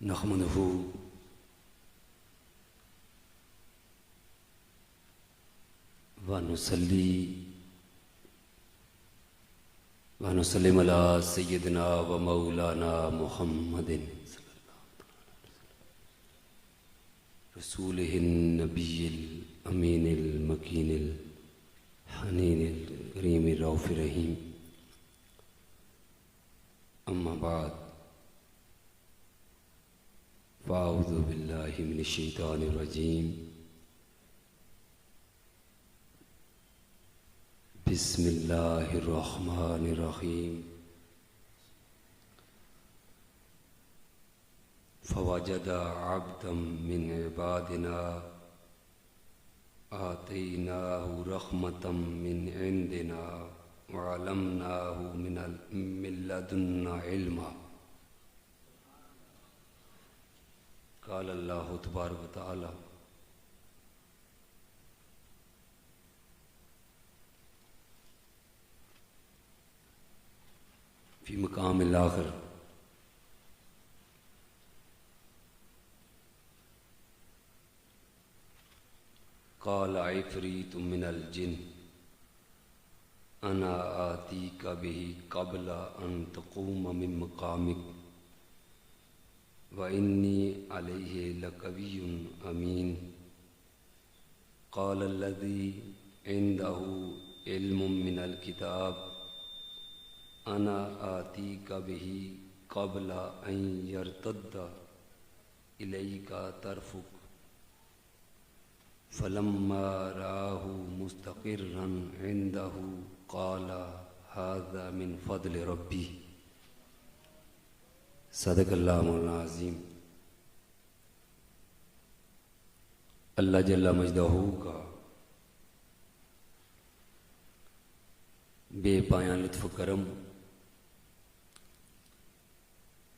نحمده ونصلي ونسلم على سيدنا ومولانا محمد رسوله النبي الأمين المكين الحنين الكريم الرؤوف الرحيم. أما بعد، فأعوذ بالله من الشيطان الرجيم. بسم الله الرحمن الرحيم. فوجد عبدا من عبادنا آتيناه رحمة من عندنا وعلمناه من لدنا علما. قال الله تبارك وتعالى: في مقام الآخر: قال عفريت من الجن أنا آتيك به قبل أن تقوم من مقامك وإني عليه لقوي أمين. قال الذي عنده علم من الكتاب أنا آتيك به قبل أن يرتد إليك طرفك فلما رآه مستقرا عنده قال هذا من فضل ربي. صدق اللہ مولانا عظیم. اللہ جل مجدہ کا بے پایاں لطف و کرم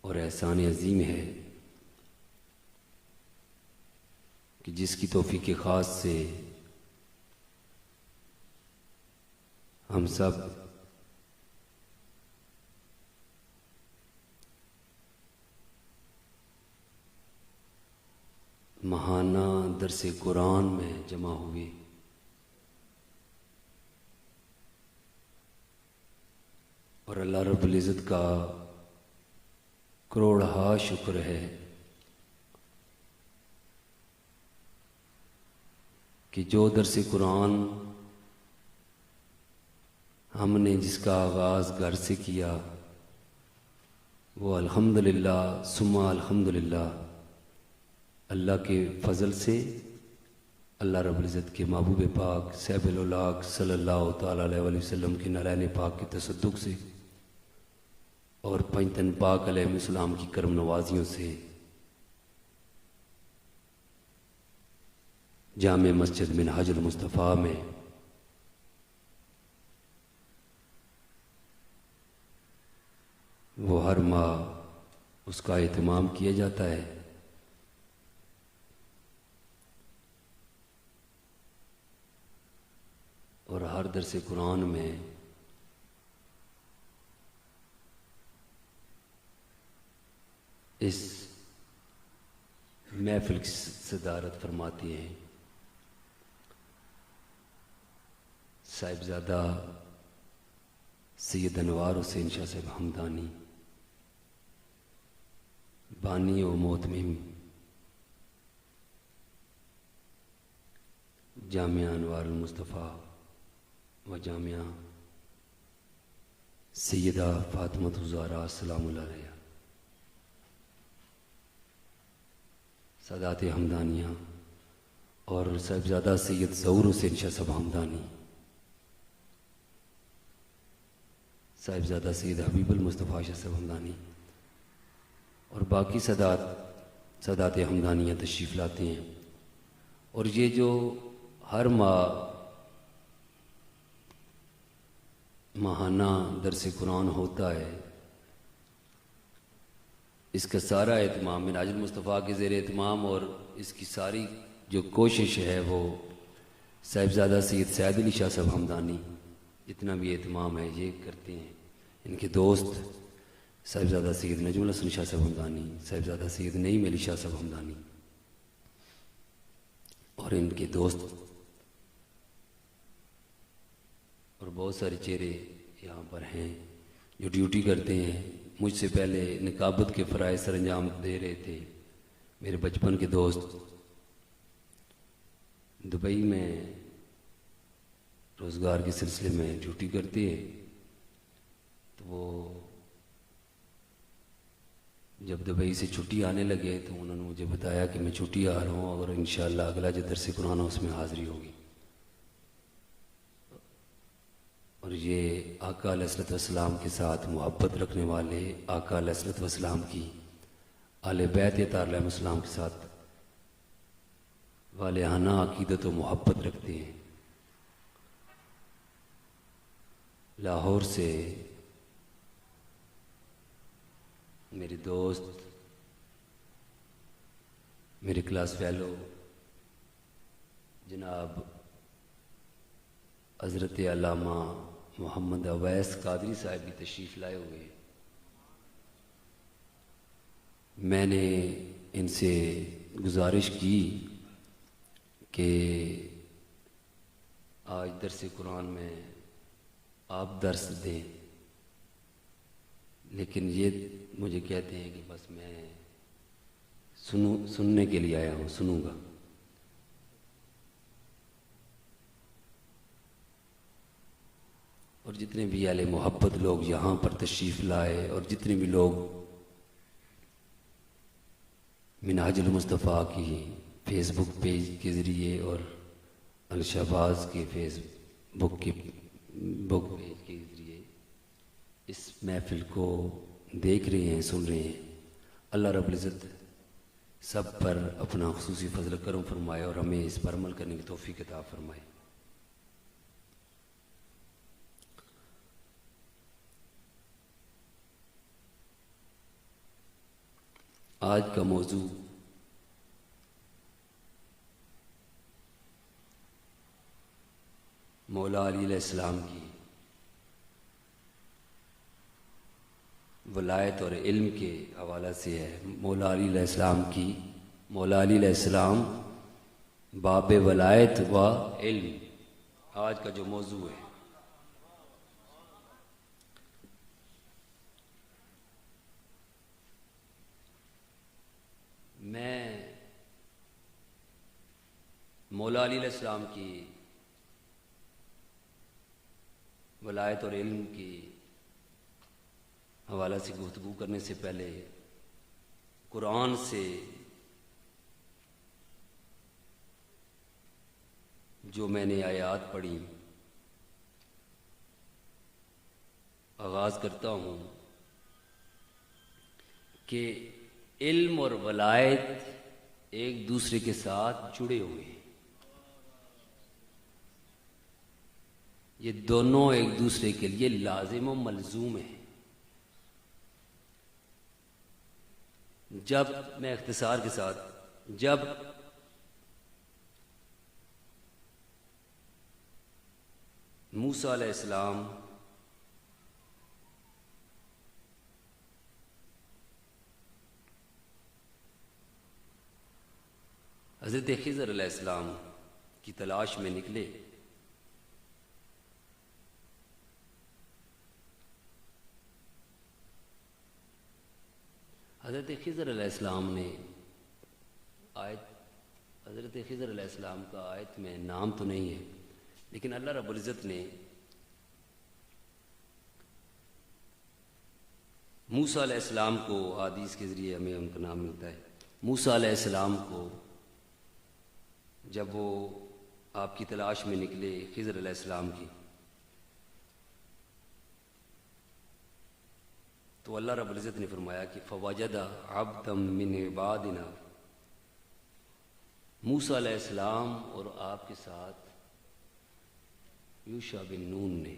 اور احسان عظیم ہے کہ جس کی توفیق خاص سے ہم سب ماہانہ درس قرآن میں جمع ہوئے. اور اللہ رب العزت کا کروڑہا شکر ہے کہ جو درس قرآن ہم نے جس کا آغاز گھر سے کیا وہ الحمدللہ ثم الحمدللہ اللہ کے فضل سے، اللہ رب العزت کے محبوب پاک صاحب الاولاق صلی اللہ تعالیٰ علیہ وسلم کے نالین پاک کے تصدق سے اور پنجتن پاک علیہ السلام کی کرم نوازیوں سے جامع مسجد منہاج المصطفیٰ میں وہ ہر ماہ اس کا اہتمام کیا جاتا ہے. اور ہر درس قرآن میں اس محفل کی صدارت فرماتی ہیں صاحبزادہ سید انوار حسین شاہ صاحب ہمدانی، بانی و محتمم جامعہ انوار المصطفیٰ و جامعہ سیدہ فاطمۃ الزہرا السلام علیہ، سادات ہمدانیہ اور صاحبزادہ سید ظہور حسین شاہ صاحب ہمدانی، صاحبزادہ سید حبیب المصطفیٰ شاہ صاحب ہمدانی اور باقی سادات ہمدانیہ تشریف لاتے ہیں. اور یہ جو ہر ماہانہ درس قرآن ہوتا ہے، اس کا سارا اہتمام منہاج المصطفیٰ کے زیر اہتمام اور اس کی ساری جو کوشش ہے وہ صاحبزادہ سید سعید علی شاہ صاحب ہمدانی جتنا بھی اہتمام ہے یہ کرتے ہیں. ان کے دوست صاحبزادہ سید نجم الحسن شاہ صاحب ہمدانی، صاحبزادہ سید نعیم علی شاہ صاحب ہمدانی اور ان کے دوست اور بہت سارے چہرے یہاں پر ہیں جو ڈیوٹی کرتے ہیں. مجھ سے پہلے نقابت کے فرائض سر انجام دے رہے تھے میرے بچپن کے دوست، دبئی میں روزگار کے سلسلے میں ڈیوٹی کرتے ہیں. تو وہ جب دبئی سے چھٹی آنے لگے تو انہوں نے مجھے بتایا کہ میں چھٹی آ رہا ہوں اور انشاءاللہ اگلا جو درس قرآن ہے اس میں حاضری ہوگی. اور یہ آقا علیہ الصلوۃ والسلام کے ساتھ محبت رکھنے والے، آقا علیہ الصلوۃ والسلام کی اہل بیت اطہار علیہ السلام کے ساتھ والہانہ عقیدت و محبت رکھتے ہیں. لاہور سے میرے دوست، میرے کلاس فیلو جناب حضرت علامہ محمد اویس قادری صاحب بھی تشریف لائے ہوئے. میں نے ان سے گزارش کی کہ آج درس قرآن میں آپ درس دیں، لیکن یہ مجھے کہتے ہیں کہ بس میں سننے کے لیے آیا ہوں، سنوں گا. اور جتنے بھی اہل محبت لوگ یہاں پر تشریف لائے اور جتنے بھی لوگ منہاج المصطفیٰ کی فیس بک پیج کے ذریعے اور الشہباز کے فیس بک پیج کے ذریعے اس محفل کو دیکھ رہے ہیں، سن رہے ہیں، اللہ رب العزت سب پر اپنا خصوصی فضل کرم فرمائے اور ہمیں اس پر عمل کرنے کی توفیق عطا فرمائے. آج کا موضوع مولا علی علیہ السلام کی ولایت اور علم کے حوالے سے ہے. مولا علی علیہ السلام کی، مولا علی علیہ السلام باب ولایت و علم آج کا جو موضوع ہے. میں مولا علی علیہ السلام کی ولایت اور علم کی حوالے سے گفتگو کرنے سے پہلے قرآن سے جو میں نے آیات پڑھی آغاز کرتا ہوں کہ علم اور ولایت ایک دوسرے کے ساتھ جڑے ہوئے ہیں. یہ دونوں ایک دوسرے کے لیے لازم و ملزوم ہیں. جب میں اختصار کے ساتھ جب موسیٰ علیہ السلام حضرت خضر علیہ السلام کی تلاش میں نکلے، حضرت خضر علیہ السلام نے حضرت خضر علیہ السلام کا آیت میں نام تو نہیں ہے، لیکن اللہ رب العزت نے موسیٰ علیہ السلام کو، حدیث کے ذریعے ہمیں ان کا نام ملتا ہے، موسیٰ علیہ السلام کو جب وہ آپ کی تلاش میں نکلے خضر علیہ السلام کی، تو اللہ رب العزت نے فرمایا کہ فوجد عبدا من عبادنا، موسیٰ علیہ السلام اور آپ کے ساتھ یوشع بن نون نے،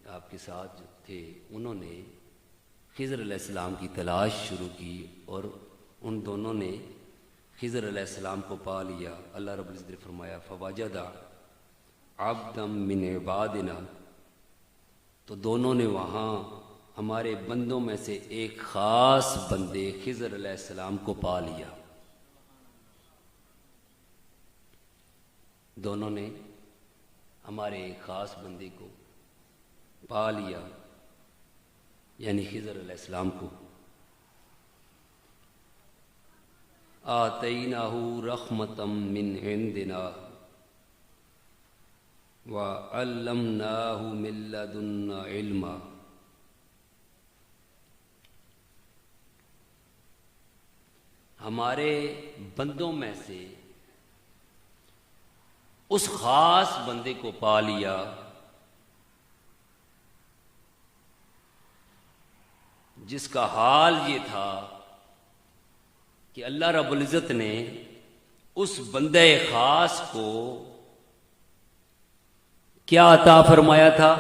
آپ کے ساتھ جو تھے، انہوں نے خضر علیہ السلام کی تلاش شروع کی اور ان دونوں نے خضر علیہ السلام کو پا لیا. اللہ رب العزت نے فرمایا فوجد عبدا من عبادنا، تو دونوں نے وہاں ہمارے بندوں میں سے ایک خاص بندے خضر علیہ السلام کو پا لیا. دونوں نے ہمارے ایک خاص بندے کو پا لیا، یعنی خضر علیہ السلام کو. آتیناہ رحمۃ من عندنا وعلمناہ من لدنا علما. ہمارے بندوں میں سے اس خاص بندے کو پا لیا جس کا حال یہ تھا کہ اللہ رب العزت نے اس بندے خاص کو کیا عطا فرمایا تھا؟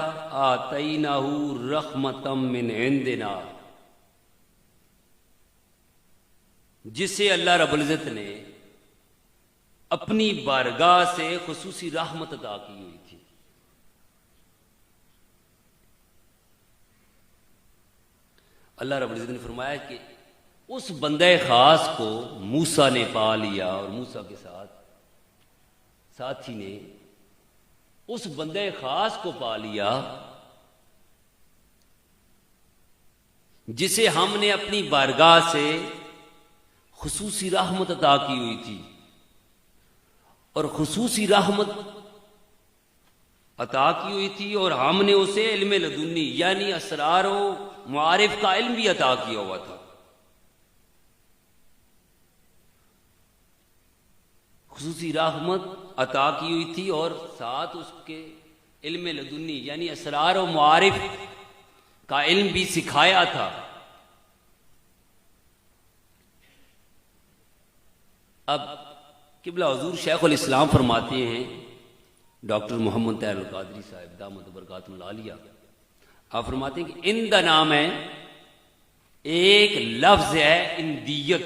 آتیناہ رحمۃ من عندنا، جسے اللہ رب العزت نے اپنی بارگاہ سے خصوصی رحمت عطا کی ہوئی تھی. اللہ رب العزت نے فرمایا کہ اس بندے خاص کو موسیٰ نے پا لیا، اور موسیٰ کے ساتھی نے اس بندے خاص کو پا لیا جسے ہم نے اپنی بارگاہ سے خصوصی رحمت عطا کی ہوئی تھی. اور خصوصی رحمت عطا کی ہوئی تھی اور ہم نے اسے علم لدنی یعنی اسرار و معارف کا علم بھی عطا کیا ہوا تھا. خصوصی رحمت عطا کی ہوئی تھی اور ساتھ اس کے علم لدنی یعنی اسرار و معارف کا علم بھی سکھایا تھا. اب قبلہ حضور شیخ الاسلام فرماتے ہیں، ڈاکٹر محمد طاہر القادری صاحب دامت برکاتہ العالیہ، آپ فرماتے ہیں کہ ان دا نام ہے، ایک لفظ ہے اندیت،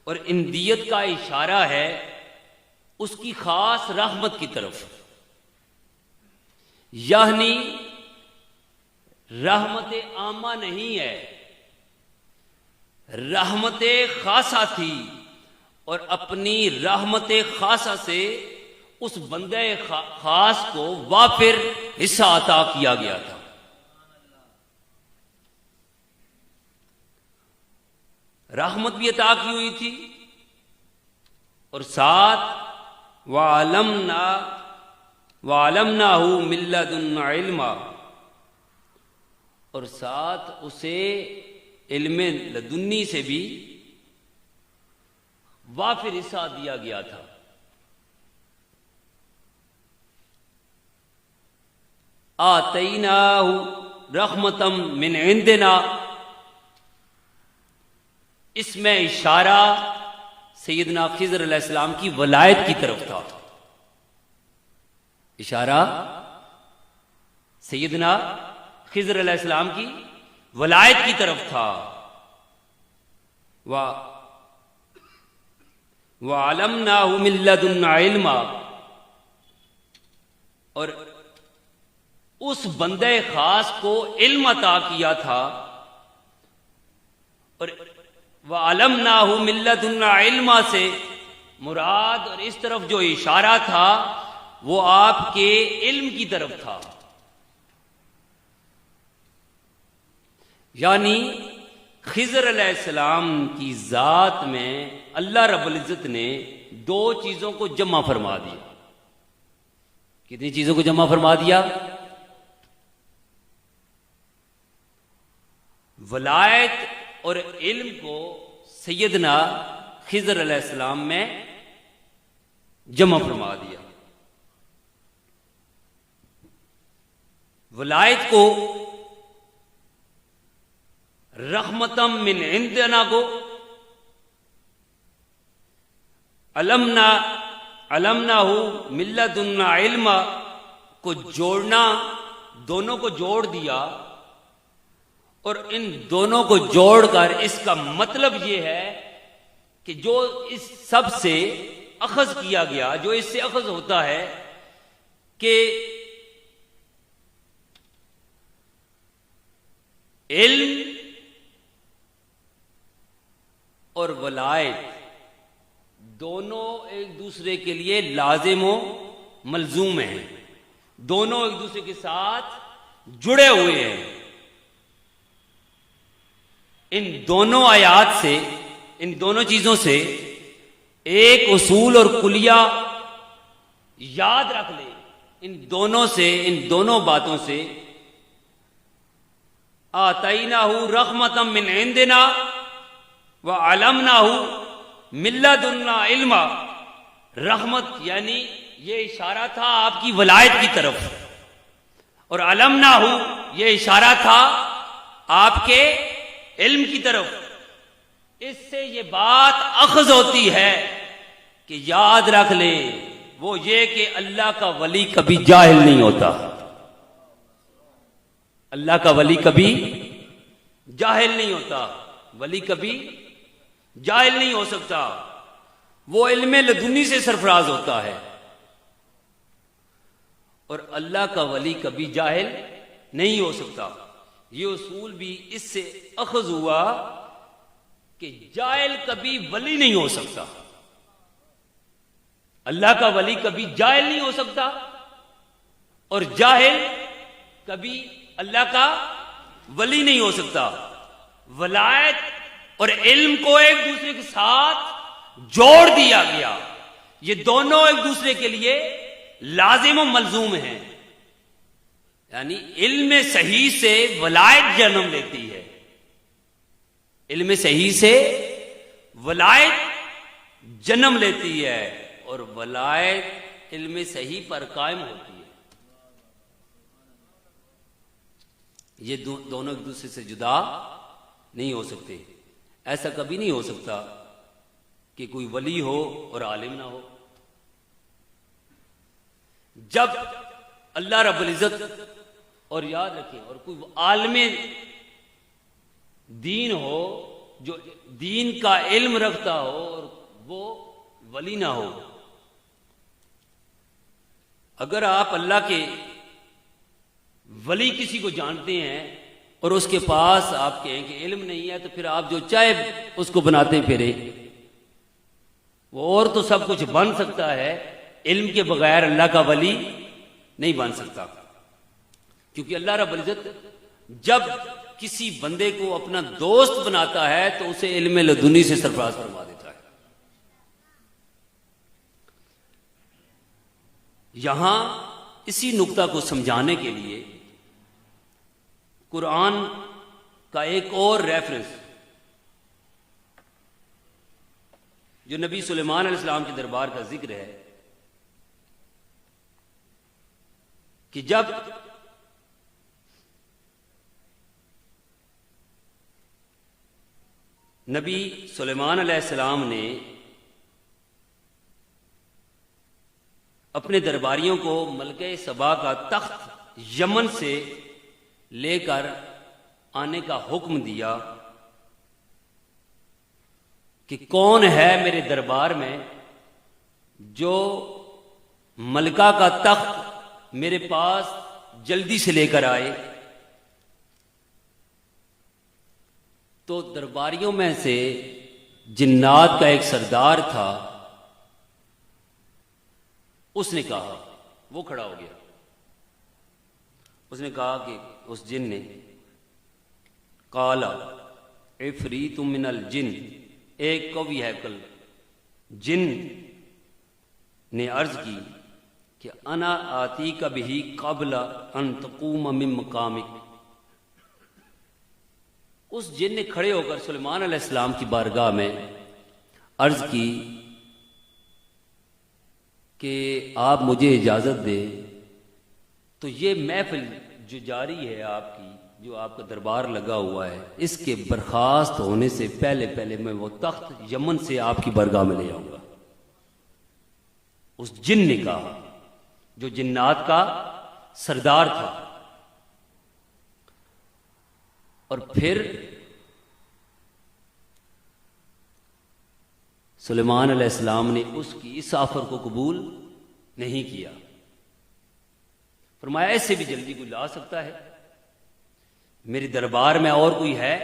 اور اندیت کا اشارہ ہے اس کی خاص رحمت کی طرف، یعنی رحمت عامہ نہیں ہے، رحمت خاصہ تھی، اور اپنی رحمت خاصہ سے اس بندے خاص کو وافر حصہ عطا کیا گیا تھا. رحمت بھی عطا کی ہوئی تھی اور ساتھ وَعَلَمْنَاهُ مِن لَّدُنَّا عِلْمًا، اور ساتھ اسے علم لدنی سے بھی وافر حصہ دیا گیا تھا. آتیناہ رحمۃ من عندنا، اس میں اشارہ سیدنا خضر علیہ السلام کی ولایت کی طرف تھا. اشارہ سیدنا خضر علیہ السلام کی ولایت کی طرف تھا. وَعَلَمْنَاهُ مِن لَّدُنَّا عِلْمًا، اور اس بندے خاص کو علم عطا کیا تھا. اور وَعَلَمْنَاهُ مِن لَّدُنَّا عِلْمًا سے مراد اور اس طرف جو اشارہ تھا وہ آپ کے علم کی طرف تھا، یعنی خضر علیہ السلام کی ذات میں اللہ رب العزت نے دو چیزوں کو جمع فرما دیا. کتنی چیزوں کو جمع فرما دیا؟ ولایت اور علم کو سیدنا خضر علیہ السلام میں جمع فرما دیا. ولایت کو رحمتم من عندنا کو علمناہ من لدنا علما کو جوڑنا، دونوں کو جوڑ دیا، اور ان دونوں کو جوڑ کر اس کا مطلب یہ ہے کہ جو اس سب سے اخذ کیا گیا، جو اس سے اخذ ہوتا ہے کہ علم اور ولایت دونوں ایک دوسرے کے لیے لازم و ملزوم ہیں، دونوں ایک دوسرے کے ساتھ جڑے ہوئے ہیں۔ ان دونوں آیات سے، ان دونوں چیزوں سے ایک اصول اور کلیہ یاد رکھ لیں، ان دونوں سے، ان دونوں باتوں سے آتیناہ رحمۃ من عندنا وعلمناہ من لدنا علما، رحمت یعنی یہ اشارہ تھا آپ کی ولایت کی طرف، اور علمناہ یہ اشارہ تھا آپ کے علم کی طرف۔ اس سے یہ بات اخذ ہوتی ہے کہ یاد رکھ لیں، وہ یہ کہ اللہ کا ولی کبھی جاہل نہیں ہوتا، اللہ کا ولی کبھی جاہل نہیں ہوتا، ولی کبھی جاہل نہیں ہو سکتا، وہ علم لدنی سے سرفراز ہوتا ہے، اور اللہ کا ولی کبھی جاہل نہیں ہو سکتا۔ یہ اصول بھی اس سے اخذ ہوا کہ جاہل کبھی ولی نہیں ہو سکتا، اللہ کا ولی کبھی جاہل نہیں ہو سکتا، اور جاہل کبھی اللہ کا ولی نہیں ہو سکتا۔ ولایت اور علم کو ایک دوسرے کے ساتھ جوڑ دیا گیا، یہ دونوں ایک دوسرے کے لیے لازم و ملزوم ہیں، یعنی علم صحیح سے ولایت جنم لیتی ہے، علم صحیح سے ولایت جنم لیتی ہے، اور ولایت علم صحیح پر قائم ہوتی ہے۔ یہ دونوں ایک دوسرے سے جدا نہیں ہو سکتے۔ ایسا کبھی نہیں ہو سکتا کہ کوئی ولی ہو اور عالم نہ ہو۔ جب اللہ رب العزت، اور یاد رکھیں، اور کوئی عالم دین ہو جو دین کا علم رکھتا ہو اور وہ ولی نہ ہو، اگر آپ اللہ کے ولی کسی کو جانتے ہیں اور اس کے پاس آپ کہیں کہ علم نہیں ہے، تو پھر آپ جو چاہے اس کو بناتے پھرے، وہ اور تو سب کچھ بن سکتا ہے، علم کے بغیر اللہ کا ولی نہیں بن سکتا، کیونکہ اللہ رب العزت جب کسی بندے کو اپنا دوست بناتا ہے تو اسے علم لدنی سے سرفراز فرما دیتا ہے۔ یہاں اسی نقطہ کو سمجھانے کے لیے قرآن کا ایک اور ریفرنس جو نبی سلیمان علیہ السلام کے دربار کا ذکر ہے کہ جب نبی سلیمان علیہ السلام نے اپنے درباریوں کو ملکہ سبا کا تخت یمن سے لے کر آنے کا حکم دیا کہ کون ہے میرے دربار میں جو ملکہ کا تخت میرے پاس جلدی سے لے کر آئے، تو درباریوں میں سے جنات کا ایک سردار تھا، اس نے کہا، وہ کھڑا ہو گیا، اس نے کہا کہ اس جن نے قال عفریت من الجن، ایک قوی ہیکل جن نے عرض کی کہ انا آتیک بہ قبل ان تقوم من مقامک۔ اس جن نے کھڑے ہو کر سلیمان علیہ السلام کی بارگاہ میں عرض کی کہ آپ مجھے اجازت دیں تو یہ محفل جو جاری ہے آپ کی، جو آپ کا دربار لگا ہوا ہے، اس کے برخاست ہونے سے پہلے پہلے میں وہ تخت یمن سے آپ کی بارگاہ میں لے آؤں گا۔ اس جن نے کہا، جو جنات کا سردار تھا، اور پھر سلیمان علیہ السلام نے اس کی اس آفر کو قبول نہیں کیا، فرمایا اس سے بھی جلدی کوئی لا سکتا ہے؟ میرے دربار میں اور کوئی ہے؟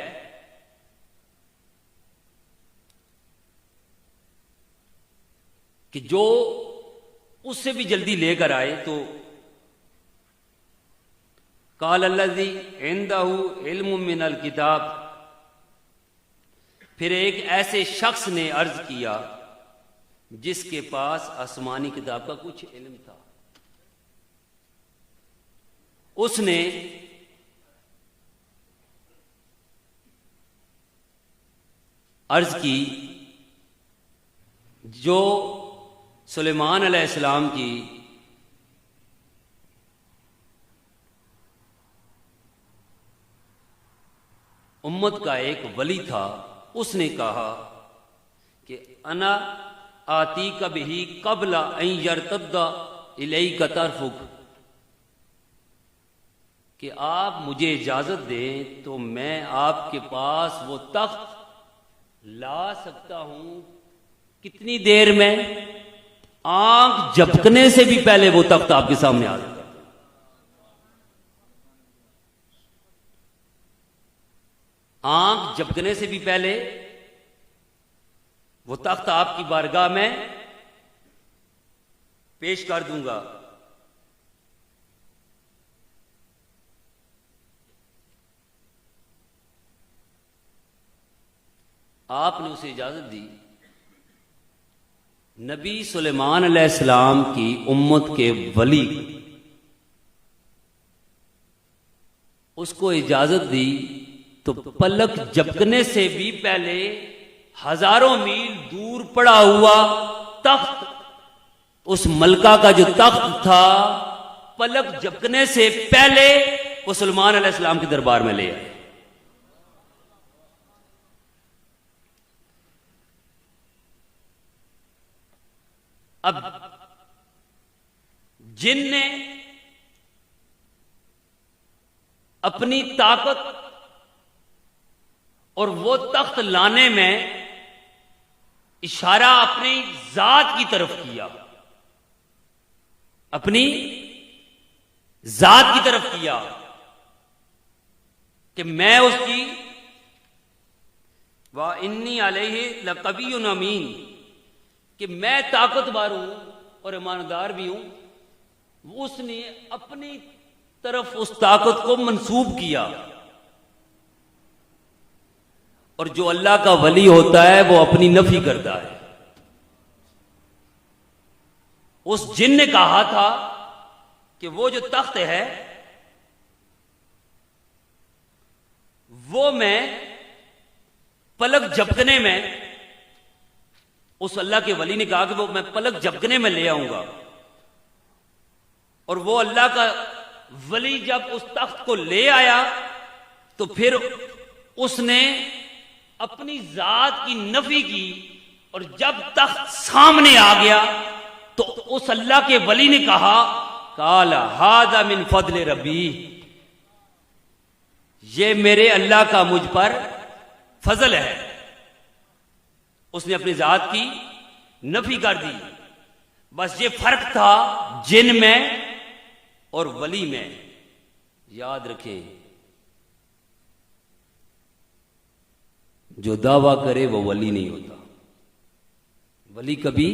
کہ جو اس سے بھی جلدی لے کر آئے. تو قال الذی عنده علم من الکتاب، پھر ایک ایسے شخص نے عرض کیا جس کے پاس آسمانی کتاب کا کچھ علم تھا. اس نے عرض کی جو سلیمان علیہ السلام کی امت کا ایک ولی تھا. اس نے کہا کہ انا آتی کبھی قبل ان یرتد الیک طرفک، کہ آپ مجھے اجازت دیں تو میں آپ کے پاس وہ تخت لا سکتا ہوں. کتنی دیر میں؟ آنکھ جھپکنے سے بھی پہلے وہ تخت آپ کے سامنے آ جائے. آنکھ جھپکنے سے بھی پہلے وہ تخت آپ کی بارگاہ میں پیش کر دوں گا. آپ نے اسے اجازت دی. نبی سلیمان علیہ السلام کی امت کے ولی اس کو اجازت دی تو پلک جھپکنے سے بھی پہلے ہزاروں میل دور پڑا ہوا تخت، اس ملکہ کا جو تخت تھا، پلک جھپکنے سے پہلے وہ سلیمان علیہ السلام کے دربار میں لے آئے. اب جن نے اپنی طاقت اور وہ تخت لانے میں اشارہ اپنی ذات کی طرف کیا، اپنی ذات کی طرف کیا کہ میں اس کی وَإِنِّي عَلَيْهِ لَقَوِيٌّ أَمِينٌ، کہ میں طاقتور ہوں اور ایماندار بھی ہوں. اس نے اپنی طرف اس طاقت کو منسوب کیا. اور جو اللہ کا ولی ہوتا ہے وہ اپنی نفی کرتا ہے. اس جن نے کہا تھا کہ وہ جو تخت ہے وہ میں پلک جھپکنے میں، اس اللہ کے ولی نے کہا کہ وہ میں پلک جھپکنے میں لے آؤں گا. اور وہ اللہ کا ولی جب اس تخت کو لے آیا تو پھر اس نے اپنی ذات کی نفی کی. اور جب تخت سامنے آ گیا تو اس اللہ کے ولی نے کہا قال ھذا من فضل ربی، یہ میرے اللہ کا مجھ پر فضل ہے. اس نے اپنی ذات کی نفی کر دی. بس یہ فرق تھا جن میں اور ولی میں. یاد رکھیں جو دعویٰ کرے وہ ولی نہیں ہوتا. ولی کبھی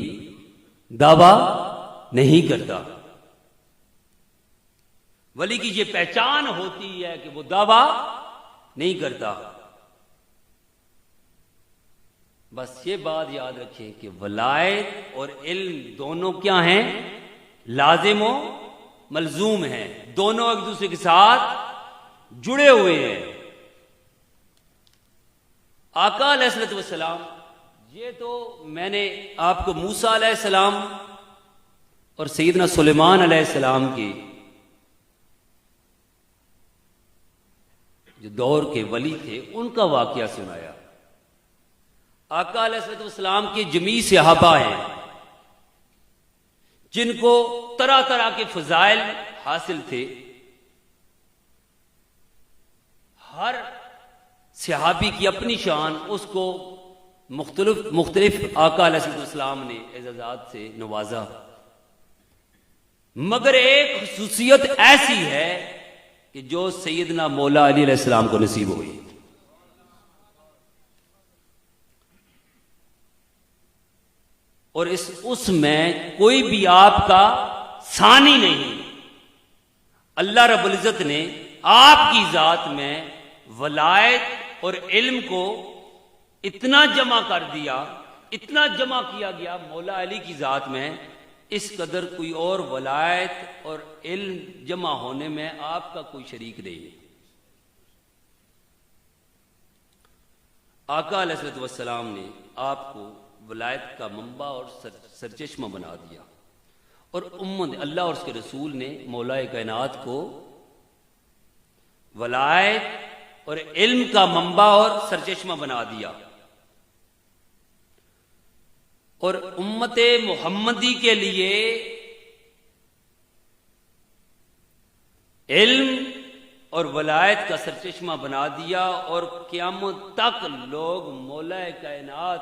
دعویٰ نہیں کرتا. ولی کی یہ پہچان ہوتی ہے کہ وہ دعویٰ نہیں کرتا. بس یہ بات یاد رکھیں کہ ولایت اور علم دونوں کیا ہیں؟ لازم و ملزوم ہیں. دونوں ایک دوسرے کے ساتھ جڑے ہوئے ہیں. آقا علیہ الصلوۃ والسلام، یہ تو میں نے آپ کو موسیٰ علیہ السلام اور سیدنا سلیمان علیہ السلام کی جو دور کے ولی تھے ان کا واقعہ سنایا. آقا علیہ الصلوۃ والسلام کے جمیع صحابہ ہیں جن کو طرح طرح کے فضائل حاصل تھے. ہر صحابی کی اپنی شان، اس کو مختلف آقا علیہ السلام نے اعزازات سے نوازا. مگر ایک خصوصیت ایسی ہے کہ جو سیدنا مولا علی علیہ السلام کو نصیب ہوئی. اور اس میں کوئی بھی آپ کا ثانی نہیں. اللہ رب العزت نے آپ کی ذات میں ولایت اور علم کو اتنا جمع کر دیا، اتنا جمع کیا گیا مولا علی کی ذات میں، اس قدر کوئی اور ولایت اور علم جمع ہونے میں آپ کا کوئی شریک نہیں. آقا علیہ الصلوۃ والسلام نے آپ کو ولایت کا منبع اور سرچشمہ بنا دیا، اور امت اللہ اور اس کے رسول نے مولا کائنات کو ولایت اور علم کا منبع اور سرچشمہ بنا دیا. اور امت محمدی کے لیے علم اور ولایت کا سرچشمہ بنا دیا. اور قیامت تک لوگ مولا کائنات،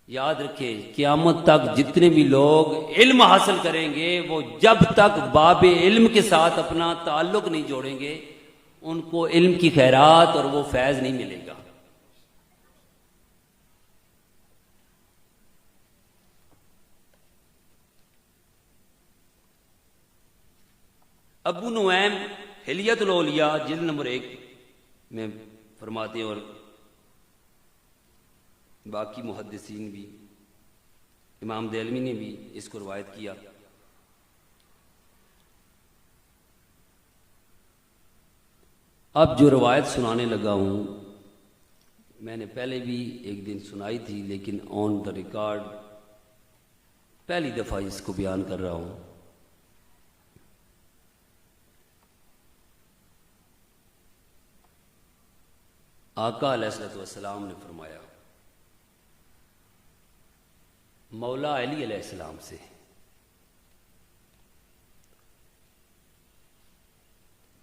یاد رکھیں قیامت تک جتنے بھی لوگ علم حاصل کریں گے وہ جب تک باب علم کے ساتھ اپنا تعلق نہیں جوڑیں گے ان کو علم کی خیرات اور وہ فیض نہیں ملے گا. ابو نعیم حلیت الاولیاء جلد نمبر 1 میں فرماتے ہیں، اور باقی محدثین بھی، امام دہلوی نے بھی اس کو روایت کیا. اب جو روایت سنانے لگا ہوں میں نے پہلے بھی ایک دن سنائی تھی، لیکن آن دا ریکارڈ پہلی دفعہ اس کو بیان کر رہا ہوں. آقا علیہ الصلوۃ والسلام نے فرمایا مولا علی علیہ السلام سے،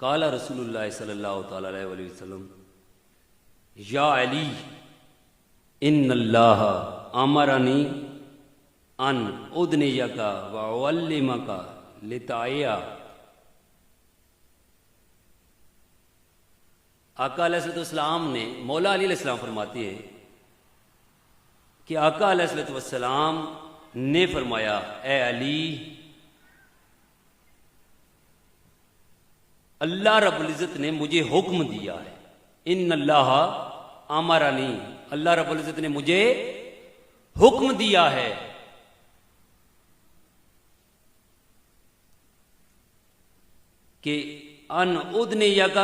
قال رسول اللہ صلی اللہ تعالی علیہ وآلہ وسلم یا علی ان اللہ امرنی ان ادنیک واعلمک لتعیا. آقا علیہ السلام نے، مولا علی علیہ السلام فرماتے ہیں کہ آقا علیہ السلام نے فرمایا اے علی، اللہ رب العزت نے مجھے حکم دیا ہے، ان اللہ امرنی، اللہ رب العزت نے مجھے حکم دیا ہے کہ ان ادنیک،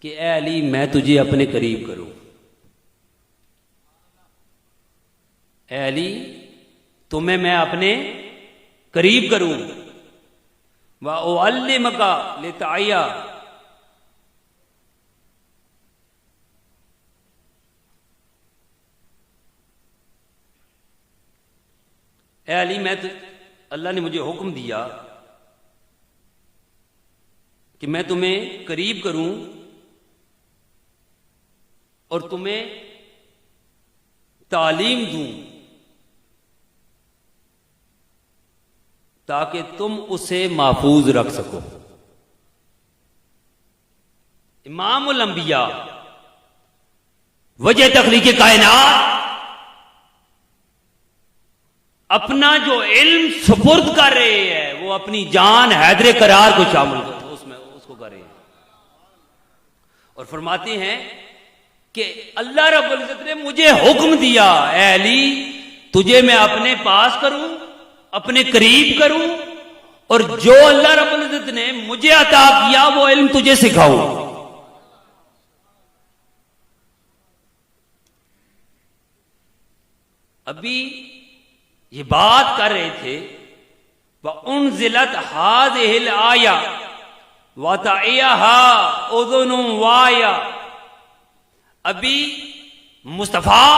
کہ اے علی میں تجھے اپنے قریب کروں. اے علی تمہیں میں اپنے قریب کروں. وَأُعَلِّمَكَ لِتَعْيَا، اے علی اللہ نے مجھے حکم دیا کہ میں تمہیں قریب کروں اور تمہیں تعلیم دوں تاکہ تم اسے محفوظ رکھ سکو. امام الانبیاء، وجہ تخلیق کائنات، اپنا جو علم سپرد کر رہے ہیں وہ اپنی جان حیدر کرار کو شامل اس کو کر رہے ہیں، اور فرماتے ہیں کہ اللہ رب العزت نے مجھے حکم دیا اے علی تجھے میں اپنے پاس کروں، اپنے قریب کروں، اور جو اللہ رب العزت نے مجھے عطا کیا وہ علم تجھے سکھاؤں. ابھی یہ بات کر رہے تھے وَأُنزِلَتْ هَذِهِ الْآيَةُ وَتَعِيَهَا أُذُنٌ وَاعِيَةٌ. ابھی مصطفیٰ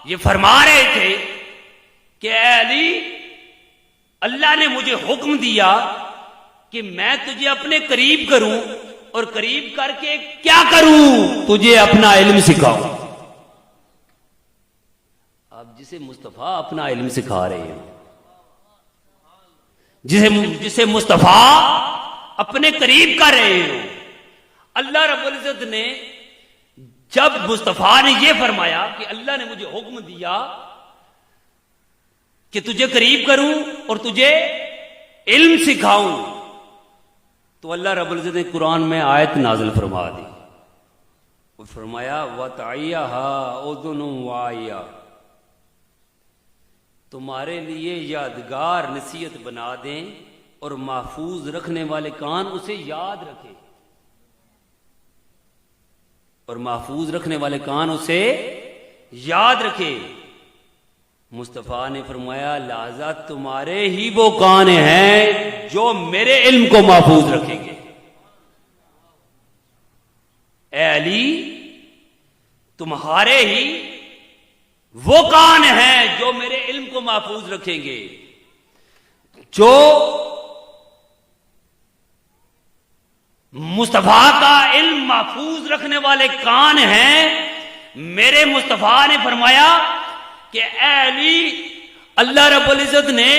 یہ فرما رہے تھے کہ اے علی اللہ نے مجھے حکم دیا کہ میں تجھے اپنے قریب کروں، اور قریب کر کے کیا کروں؟ تجھے اپنا علم سکھاؤں. اب جسے مصطفیٰ اپنا علم سکھا رہے ہیں، جسے مصطفیٰ اپنے قریب کر رہے ہو. اللہ رب العزت نے جب مصطفیٰ نے یہ فرمایا کہ اللہ نے مجھے حکم دیا کہ تجھے قریب کروں اور تجھے علم سکھاؤں، تو اللہ رب العزت نے قرآن میں آیت نازل فرما دی. وہ فرمایا وَتَعِيَهَا أُذُنٌ وَاعِيَةٌ، تمہارے لیے یادگار نصیحت بنا دیں اور محفوظ رکھنے والے کان اسے یاد رکھے، اور محفوظ رکھنے والے کان اسے یاد رکھے. مصطفیٰ نے فرمایا لہذا تمہارے ہی وہ کان ہیں جو میرے علم کو محفوظ رکھیں گے. اے علی، تمہارے ہی وہ کان ہیں جو میرے علم کو محفوظ رکھیں گے. جو مصطفیٰ کا علم محفوظ رکھنے والے کان ہیں، میرے مصطفیٰ نے فرمایا کہ اے علی، اللہ رب العزت نے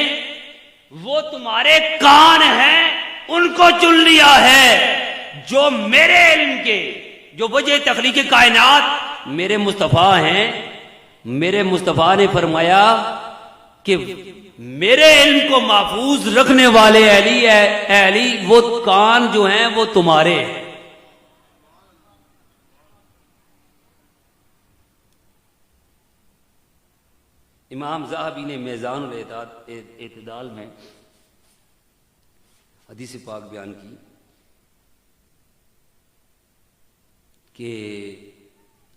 وہ تمہارے کان ہیں ان کو چن لیا ہے جو میرے علم کے، جو وجہ تخلیق کائنات میرے مصطفیٰ ہیں. میرے مصطفیٰ نے فرمایا کہ میرے علم کو محفوظ رکھنے والے علی اے علی، وہ کان جو ہیں وہ تمہارے ہیں. امام ذہبی نے میزان الاعتدال میں حدیث پاک بیان کی کہ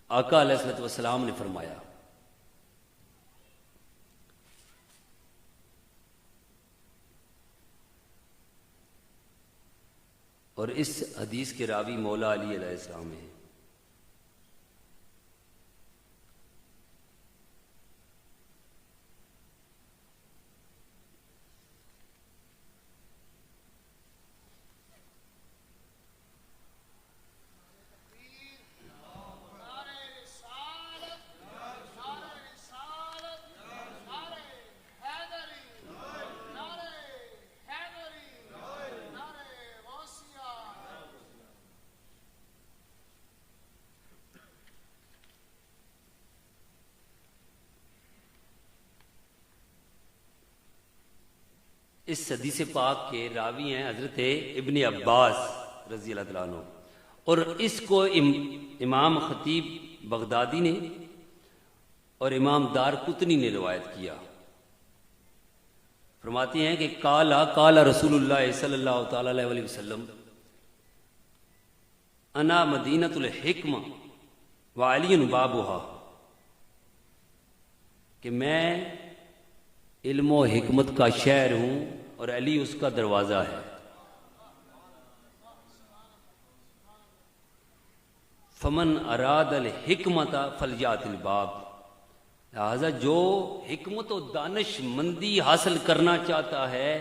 آقا علیہ الصلوۃ والسلام نے فرمایا اور اس حدیث کے راوی مولا علی علیہ السلام ہیں. اس حدیث پاک کے راوی ہیں حضرت ابن عباس رضی اللہ تعالیٰ عنہ، اور اس کو امام خطیب بغدادی نے اور امام دارقطنی نے روایت کیا. فرماتے ہیں کہ قال رسول اللہ صلی اللہ تعالی علیہ وسلم انا مدینۃ الحکمہ وعلی بابها، کہ میں علم و حکمت کا شہر ہوں اور علی اس کا دروازہ ہے. فمن اراد الحکمت فلیات الباب، لہذا جو حکمت و دانش مندی حاصل کرنا چاہتا ہے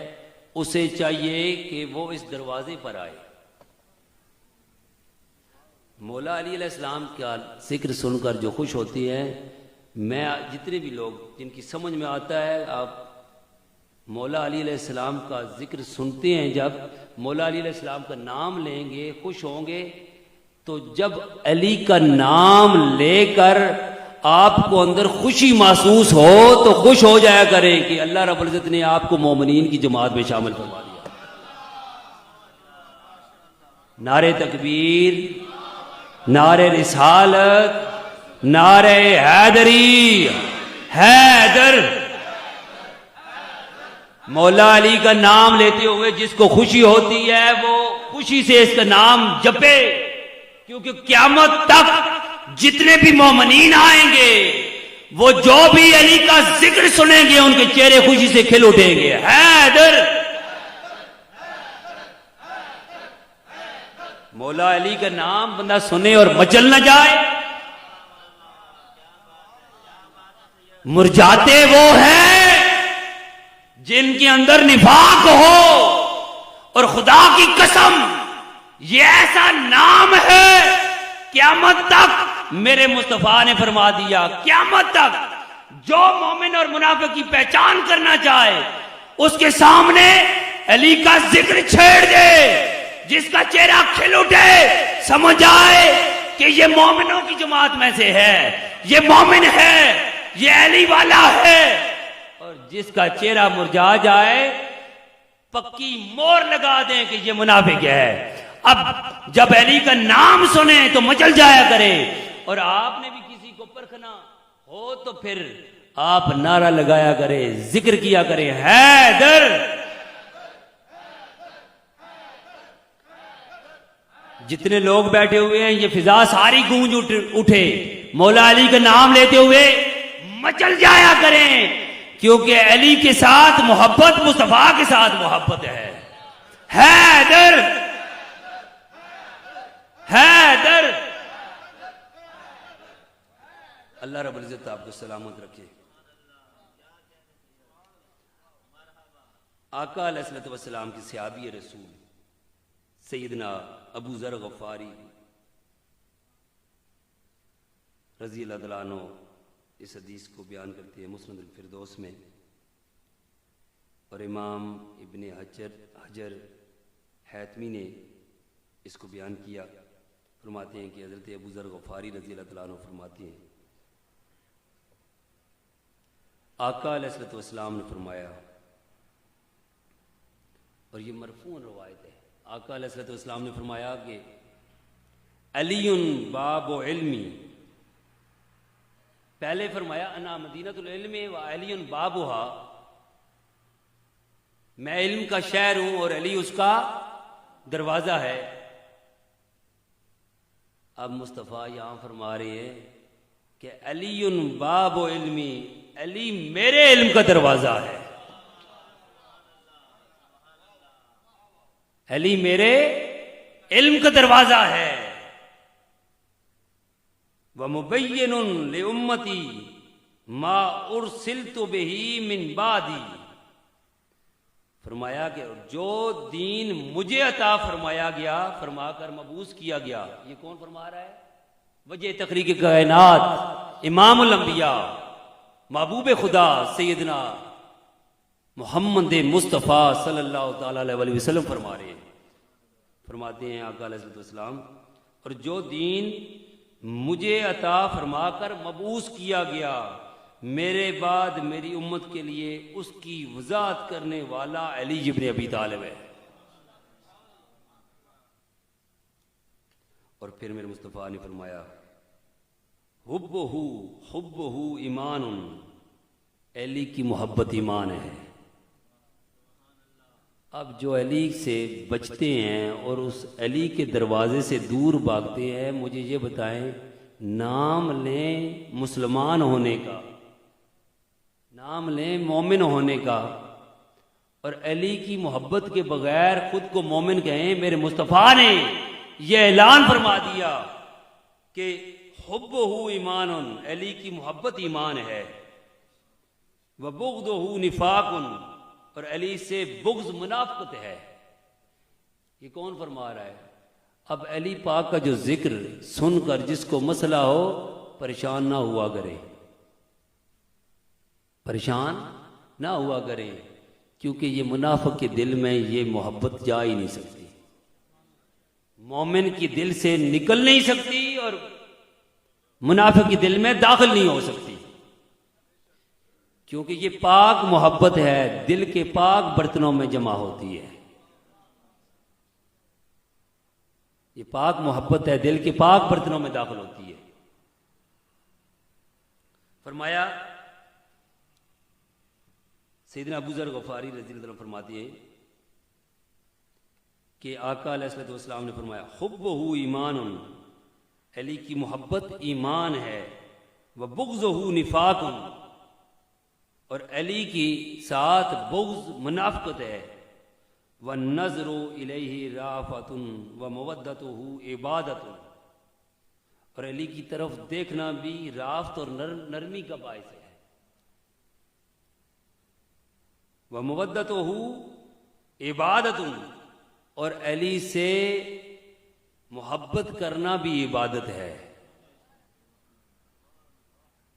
اسے چاہیے کہ وہ اس دروازے پر آئے. مولا علی علیہ السلام کا ذکر سن کر جو خوش ہوتی ہے، میں جتنے بھی لوگ جن کی سمجھ میں آتا ہے، آپ مولا علی علیہ السلام کا ذکر سنتے ہیں، جب مولا علی علیہ السلام کا نام لیں گے خوش ہوں گے. تو جب علی کا نام لے کر آپ کو اندر خوشی محسوس ہو تو خوش ہو جایا کریں کہ اللہ رب العزت نے آپ کو مومنین کی جماعت میں شامل فرما دیا. نعرہ تکبیر، نعرہ رسالت، نعرہ حیدری، حیدر. مولا علی کا نام لیتے ہوئے جس کو خوشی ہوتی ہے وہ خوشی سے اس کا نام جپے، کیونکہ قیامت تک جتنے بھی مومنین آئیں گے وہ جو بھی علی کا ذکر سنیں گے ان کے چہرے خوشی سے کھل اٹھیں گے. حیدر. مولا علی کا نام بندہ سنے اور مچل نہ جائے. مرجاتے وہ ہیں جن کے اندر نفاق ہو، اور خدا کی قسم یہ ایسا نام ہے قیامت تک میرے مصطفیٰ نے فرما دیا، قیامت تک جو مومن اور منافق کی پہچان کرنا چاہے اس کے سامنے علی کا ذکر چھیڑ دے جس کا چہرہ کھل اٹھے سمجھ آئے کہ یہ مومنوں کی جماعت میں سے ہے، یہ مومن ہے، یہ علی والا ہے، اور جس کا چہرہ مرجھا جائے پکی مور لگا دیں کہ یہ منافق ہے۔ اب جب علی کا نام سنیں تو مچل جایا کرے، اور آپ نے بھی کسی کو پرکھنا ہو تو پھر آپ نعرہ لگایا کرے، ذکر کیا کرے، حیدر۔ جتنے لوگ بیٹھے ہوئے ہیں یہ فضا ساری گونج اٹھے، مولا علی کا نام لیتے ہوئے مچل جایا کریں، کیونکہ علی کے ساتھ محبت مصطفیٰ کے ساتھ محبت ہے۔ حیدر حیدر۔ اللہ رب العزت آپ کو سلامت رکھے۔ آقا علیہ الصلوۃ والسلام کی صحابی رسول سیدنا ابو ذر غفاری رضی اللہ تعالیٰ عنہ اس حدیث کو بیان کرتے ہیں مسند الفردوس میں، اور امام ابن حجر حیتمی نے اس کو بیان کیا۔ فرماتے ہیں کہ حضرت ابو ذر غفاری رضی اللہ تعالیٰ عنہ فرماتے ہیں آقا علیہ الصلوۃ والسلام نے فرمایا، اور یہ مرفوع روایت ہے، آقا علیہ الصلوۃ والسلام نے فرمایا کہ علی باب علمی، پہلے فرمایا انا مدینۃ العلم و علی بابھا، میں علم کا شہر ہوں اور علی اس کا دروازہ ہے۔ اب مصطفیٰ یہاں فرما رہے ہیں کہ علی باب علمی، علی میرے علم کا دروازہ ہے، علی میرے علم کا دروازہ ہے۔ وَمُبَيِّنٌ لِأُمَّتِي مَا أُرْسِلْتُ بِهِ مِن بَعْدِي، فرمایا کہ جو دین مجھے عطا فرمایا گیا، فرما کر مبعوث کیا گیا، یہ کون فرما رہا ہے؟ وجہ تخلیق کائنات، امام الانبیاء، محبوب خدا سیدنا محمد مصطفیٰ صلی اللہ تعالی علیہ وسلم فرما رہے ہیں، فرماتے ہیں آقا علیہ السلام، اور جو دین مجھے عطا فرما کر مبعوث کیا گیا، میرے بعد میری امت کے لیے اس کی وضاحت کرنے والا علی ابن ابی طالب ہے۔ اور پھر میرے مصطفیٰ نے فرمایا حبہ ایمان، علی کی محبت ایمان ہے۔ اب جو علی سے بچتے ہیں اور اس علی کے دروازے سے دور بھاگتے ہیں، مجھے یہ بتائیں، نام لیں مسلمان ہونے کا، نام لیں مومن ہونے کا، اور علی کی محبت کے بغیر خود کو مومن کہیں، میرے مصطفیٰ نے یہ اعلان فرما دیا کہ حبہ ایمان، علی کی محبت ایمان ہے، وبغضہ نفاق، اور علی سے بغض منافقت ہے۔ یہ کون فرما رہا ہے؟ اب علی پاک کا جو ذکر سن کر جس کو مسئلہ ہو پریشان نہ ہوا کرے، پریشان نہ ہوا کرے، کیونکہ یہ منافق کے دل میں یہ محبت جا ہی نہیں سکتی، مومن کی دل سے نکل نہیں سکتی اور منافق کے دل میں داخل نہیں ہو سکتی، کیونکہ یہ پاک محبت ہے، دل کے پاک برتنوں میں جمع ہوتی ہے، یہ پاک محبت ہے، دل کے پاک برتنوں میں داخل ہوتی ہے۔ فرمایا سیدنا ابو ذر غفاری رضی اللہ عنہ فرماتے ہیں کہ آقا علیہ الصلوۃ والسلام نے فرمایا حبہ ایمان، علی کی محبت ایمان ہے، وبغضہ نفاق، اور علی کی ساتھ بغض منافقت ہے، والنظر الیہ رافۃ ومودتہ عبادۃ، اور علی کی طرف دیکھنا بھی رافت اور نرمی کا باعث ہے، ومودتہ عبادۃ، اور علی سے محبت کرنا بھی عبادت ہے۔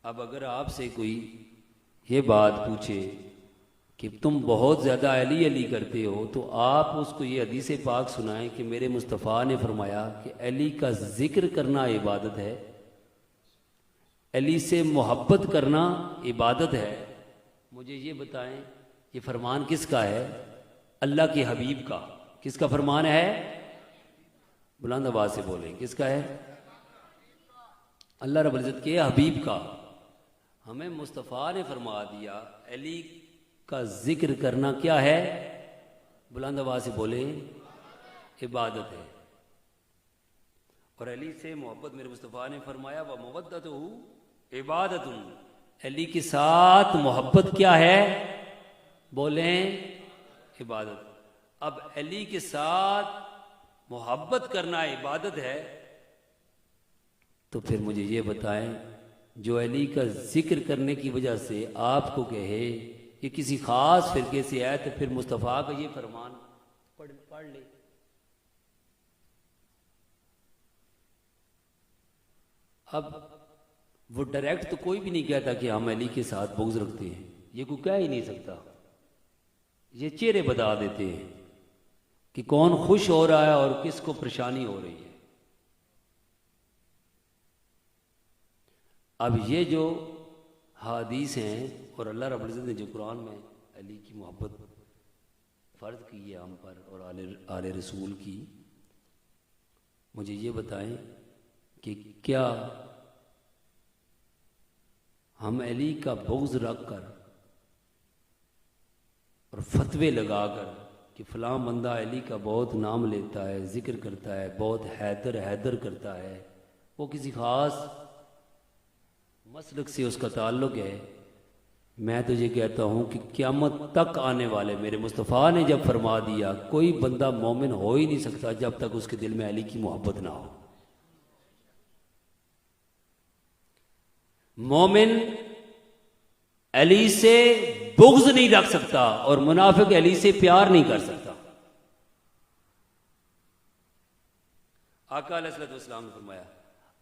اب اگر آپ سے کوئی یہ بات پوچھے کہ تم بہت زیادہ علی علی کرتے ہو، تو آپ اس کو یہ حدیث پاک سنائیں کہ میرے مصطفیٰ نے فرمایا کہ علی کا ذکر کرنا عبادت ہے، علی سے محبت کرنا عبادت ہے۔ مجھے یہ بتائیں یہ فرمان کس کا ہے؟ اللہ کے حبیب کا۔ کس کا فرمان ہے؟ بلند آواز سے بولیں، کس کا ہے؟ اللہ رب العزت کے حبیب کا۔ ہمیں مصطفیٰ نے فرما دیا علی کا ذکر کرنا کیا ہے؟ بلند آواز سے بولیں، عبادت ہے۔ اور علی سے محبت میرے مصطفیٰ نے فرمایا وَمَوَدَّتُهُ عبادت، علی کے ساتھ محبت کیا ہے؟ بولیں، عبادت۔ اب علی کے ساتھ محبت کرنا عبادت ہے، تو پھر مجھے یہ بتائیں جو علی کا ذکر کرنے کی وجہ سے آپ کو کہے کہ کسی خاص فرقے سے ہے، تو پھر مصطفیٰ کا یہ فرمان پڑھ لے۔ اب وہ ڈائریکٹ تو کوئی بھی نہیں کہتا کہ ہم علی کے ساتھ بغض رکھتے ہیں، یہ کوئی کہہ ہی نہیں سکتا، یہ چہرے بتا دیتے ہیں کہ کون خوش ہو رہا ہے اور کس کو پریشانی ہو رہی ہے۔ اب یہ جو حدیث ہیں اور اللہ رب العزت نے جو قرآن میں علی کی محبت فرض کی ہے ہم پر اور آل رسول کی، مجھے یہ بتائیں کہ کیا ہم علی کا بغض رکھ کر اور فتوے لگا کر کہ فلاں بندہ علی کا بہت نام لیتا ہے، ذکر کرتا ہے، بہت حیدر حیدر کرتا ہے، وہ کسی خاص مسلک سے اس کا تعلق ہے، میں تجھے کہتا ہوں کہ قیامت تک آنے والے میرے مصطفیٰ نے جب فرما دیا کوئی بندہ مومن ہو ہی نہیں سکتا جب تک اس کے دل میں علی کی محبت نہ ہو۔ مومن علی سے بغض نہیں رکھ سکتا اور منافق علی سے پیار نہیں کر سکتا۔ آقا علیہ الصلوۃ والسلام نے فرمایا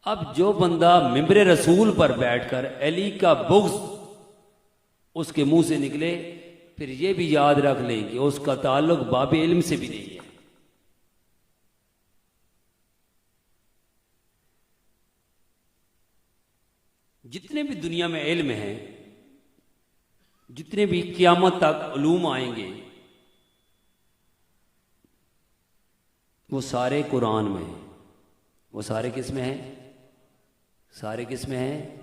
اب جو بندہ ممبر رسول پر بیٹھ کر علی کا بغض اس کے منہ سے نکلے، پھر یہ بھی یاد رکھ لیں کہ اس کا تعلق باب علم سے بھی نہیں ہے۔ جتنے بھی دنیا میں علم ہیں، جتنے بھی قیامت تک علوم آئیں گے، وہ سارے قرآن میں ہیں۔ وہ سارے کس میں ہیں؟ سارے کس میں ہیں؟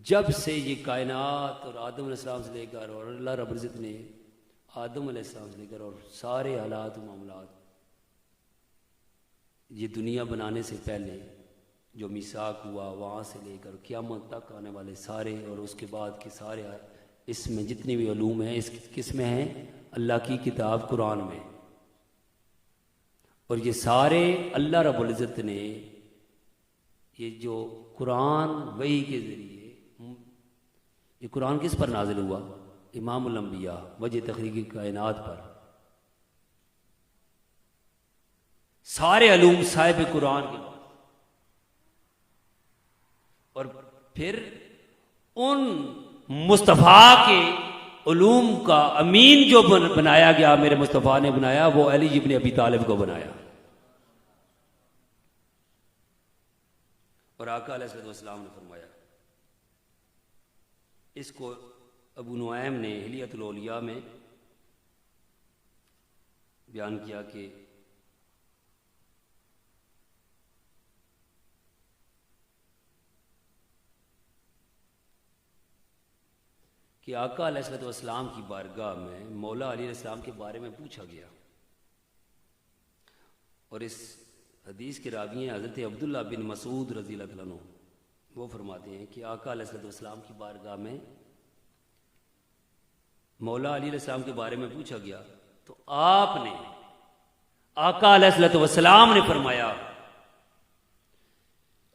جب سے یہ کائنات اور آدم علیہ السلام سے لے کر اور اللہ رب العزت نے آدم علیہ السلام سے لے کر اور سارے حالات و معاملات، یہ دنیا بنانے سے پہلے جو میثاق ہوا وہاں سے لے کر قیامت تک آنے والے سارے اور اس کے بعد کے سارے، اس میں جتنے بھی علوم ہیں اس کس میں ہیں؟ اللہ کی کتاب قرآن میں۔ اور یہ سارے اللہ رب العزت نے یہ جو قرآن وحی کے ذریعے، یہ قرآن کس پر نازل ہوا؟ امام الانبیاء وجہ تخلیق کائنات پر۔ سارے علوم صاحب قرآن کے بعد، اور پھر ان مصطفیٰ کے علوم کا امین جو بنایا گیا، میرے مصطفیٰ نے بنایا، وہ علی ابن ابی طالب کو بنایا۔ اور آقا علیہ الصلوۃ والسلام نے فرمایا، اس کو ابو نعیم نے حلیۃ الاولیاء میں بیان کیا کہ آقا علیہ الصلوۃ والسلام کی بارگاہ میں مولا علی علیہ السلام کے بارے میں پوچھا گیا، اور اس حدیث کے راوی ہیں حضرت عبداللہ بن مسعود رضی اللہ عنہ۔ وہ فرماتے ہیں کہ آقا علیہ الصلوۃ والسلام کی بارگاہ میں مولا علی علیہ السلام کے بارے میں پوچھا گیا، تو آپ نے آقا علیہ الصلوۃ والسلام نے فرمایا